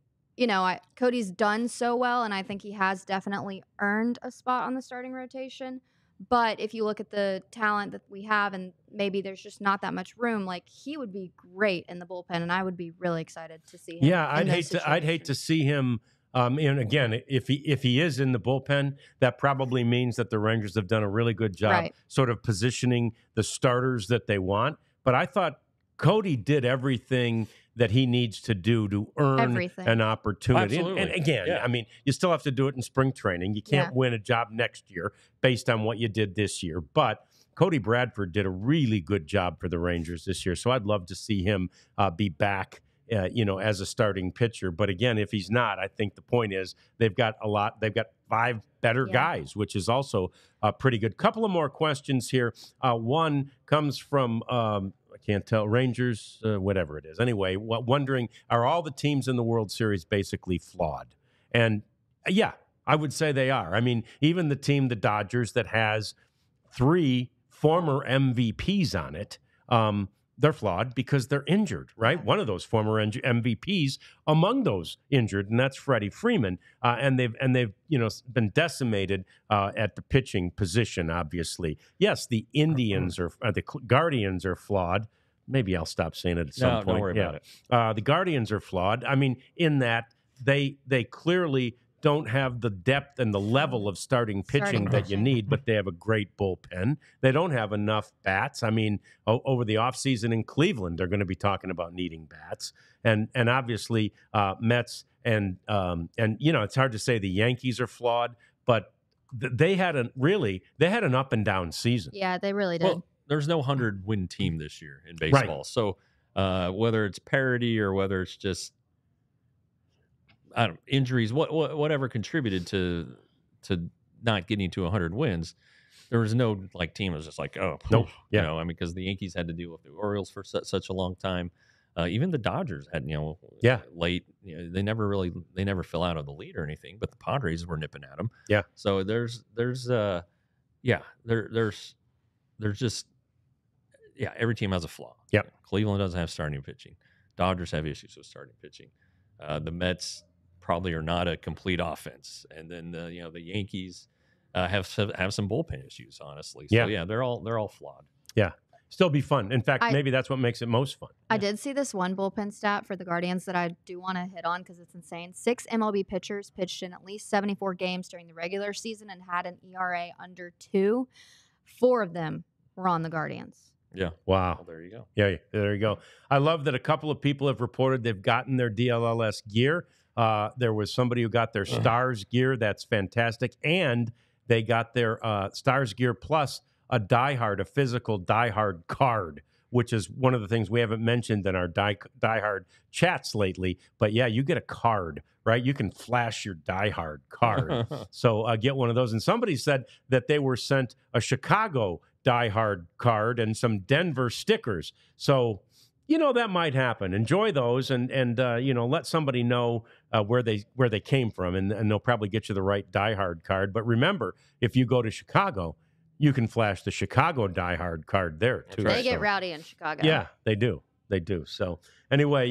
Cody's done so well, and I think he has definitely earned a spot on the starting rotation. But if you look at the talent that we have, and maybe there's just not that much room, like he would be great in the bullpen, and I would be really excited to see him. Yeah, I'd hate to see him. And again, if he is in the bullpen, that probably means that the Rangers have done a really good job sort of positioning the starters that they want. But I thought Cody did everything that he needs to do to earn an opportunity. And again, I mean, you still have to do it in spring training. You can't win a job next year based on what you did this year. But Cody Bradford did a really good job for the Rangers this year. So I'd love to see him be back as a starting pitcher. But again, if he's not, I think the point is they've got 5 better guys, which is also pretty good. Couple of more questions here. One comes from, I can't tell, Rangers, whatever it is. Anyway, wondering, are all the teams in the World Series basically flawed? And I would say they are. I mean, even the team, the Dodgers, that has 3 former MVPs on it, they're flawed because they're injured, right? One of those former MVPs among those injured, and that's Freddie Freeman. And they've been decimated at the pitching position. Obviously, yes, the Indians the Guardians are flawed. Maybe I'll stop saying it at some point. Don't worry about it. The Guardians are flawed. I mean, in that they clearly don't have the depth and the level of starting pitching that you need, but they have a great bullpen. They don't have enough bats. I mean, over the offseason in Cleveland, they're going to be talking about needing bats. And obviously, Mets and it's hard to say the Yankees are flawed, but they had an up and down season. Yeah, they really did. Well, there's no 100-win team this year in baseball. Right. So whether it's parity or whether it's just injuries, whatever contributed to not getting to 100 wins, there was no team that was just nope. Because the Yankees had to deal with the Orioles for such a long time. Even the Dodgers had late. They never fell out of the lead or anything, but the Padres were nipping at them. Yeah. So there's just every team has a flaw. Yeah. Cleveland doesn't have starting pitching. Dodgers have issues with starting pitching. The Mets probably are not a complete offense, and then the Yankees have some bullpen issues, honestly. So they're all flawed. Yeah, still be fun. In fact, maybe that's what makes it most fun. I did see this one bullpen stat for the Guardians that I do want to hit on because it's insane. 6 MLB pitchers pitched in at least 74 games during the regular season and had an ERA under 2. 4 of them were on the Guardians. Yeah. Wow. Well, there you go. Yeah, there you go. I love that a couple of people have reported they've gotten their DLLS gear. There was somebody who got their Stars gear. That's fantastic. And they got their Stars gear plus a physical diehard card, which is one of the things we haven't mentioned in our diehard chats lately. But yeah, you get a card, right? You can flash your diehard card. So get one of those. And somebody said that they were sent a Chicago diehard card and some Denver stickers. So, that might happen. Enjoy those and let somebody know where they came from, and they'll probably get you the right diehard card. But remember, if you go to Chicago, you can flash the Chicago diehard card there too. They get rowdy in Chicago. Yeah, they do. They do. So anyway,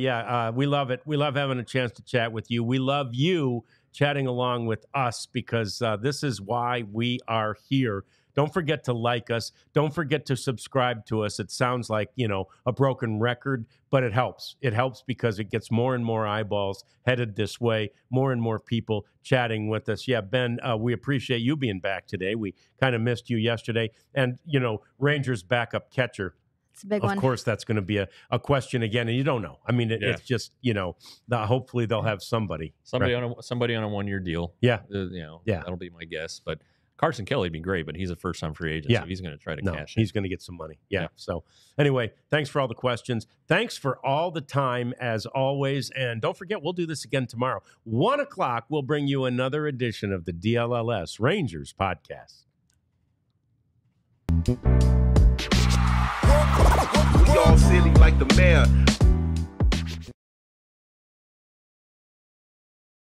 we love it. We love having a chance to chat with you. We love you chatting along with us because this is why we are here. Don't forget to like us. Don't forget to subscribe to us. It sounds like, a broken record, but it helps. It helps because it gets more and more eyeballs headed this way, more and more people chatting with us. Yeah, Ben, we appreciate you being back today. We kind of missed you yesterday. And, Rangers backup catcher. It's a big one. Of course, that's going to be a question again, and you don't know. I mean, it's just, hopefully they'll have somebody. Somebody on a 1-year deal. Yeah. That'll be my guess. But Carson Kelly would be great, but he's a first-time free agent, so he's going to try to cash in. He's going to get some money. Yeah. So anyway, thanks for all the questions. Thanks for all the time, as always. And don't forget, we'll do this again tomorrow. 1:00, we'll bring you another edition of the DLLS Rangers Podcast. We all silly like the mayor.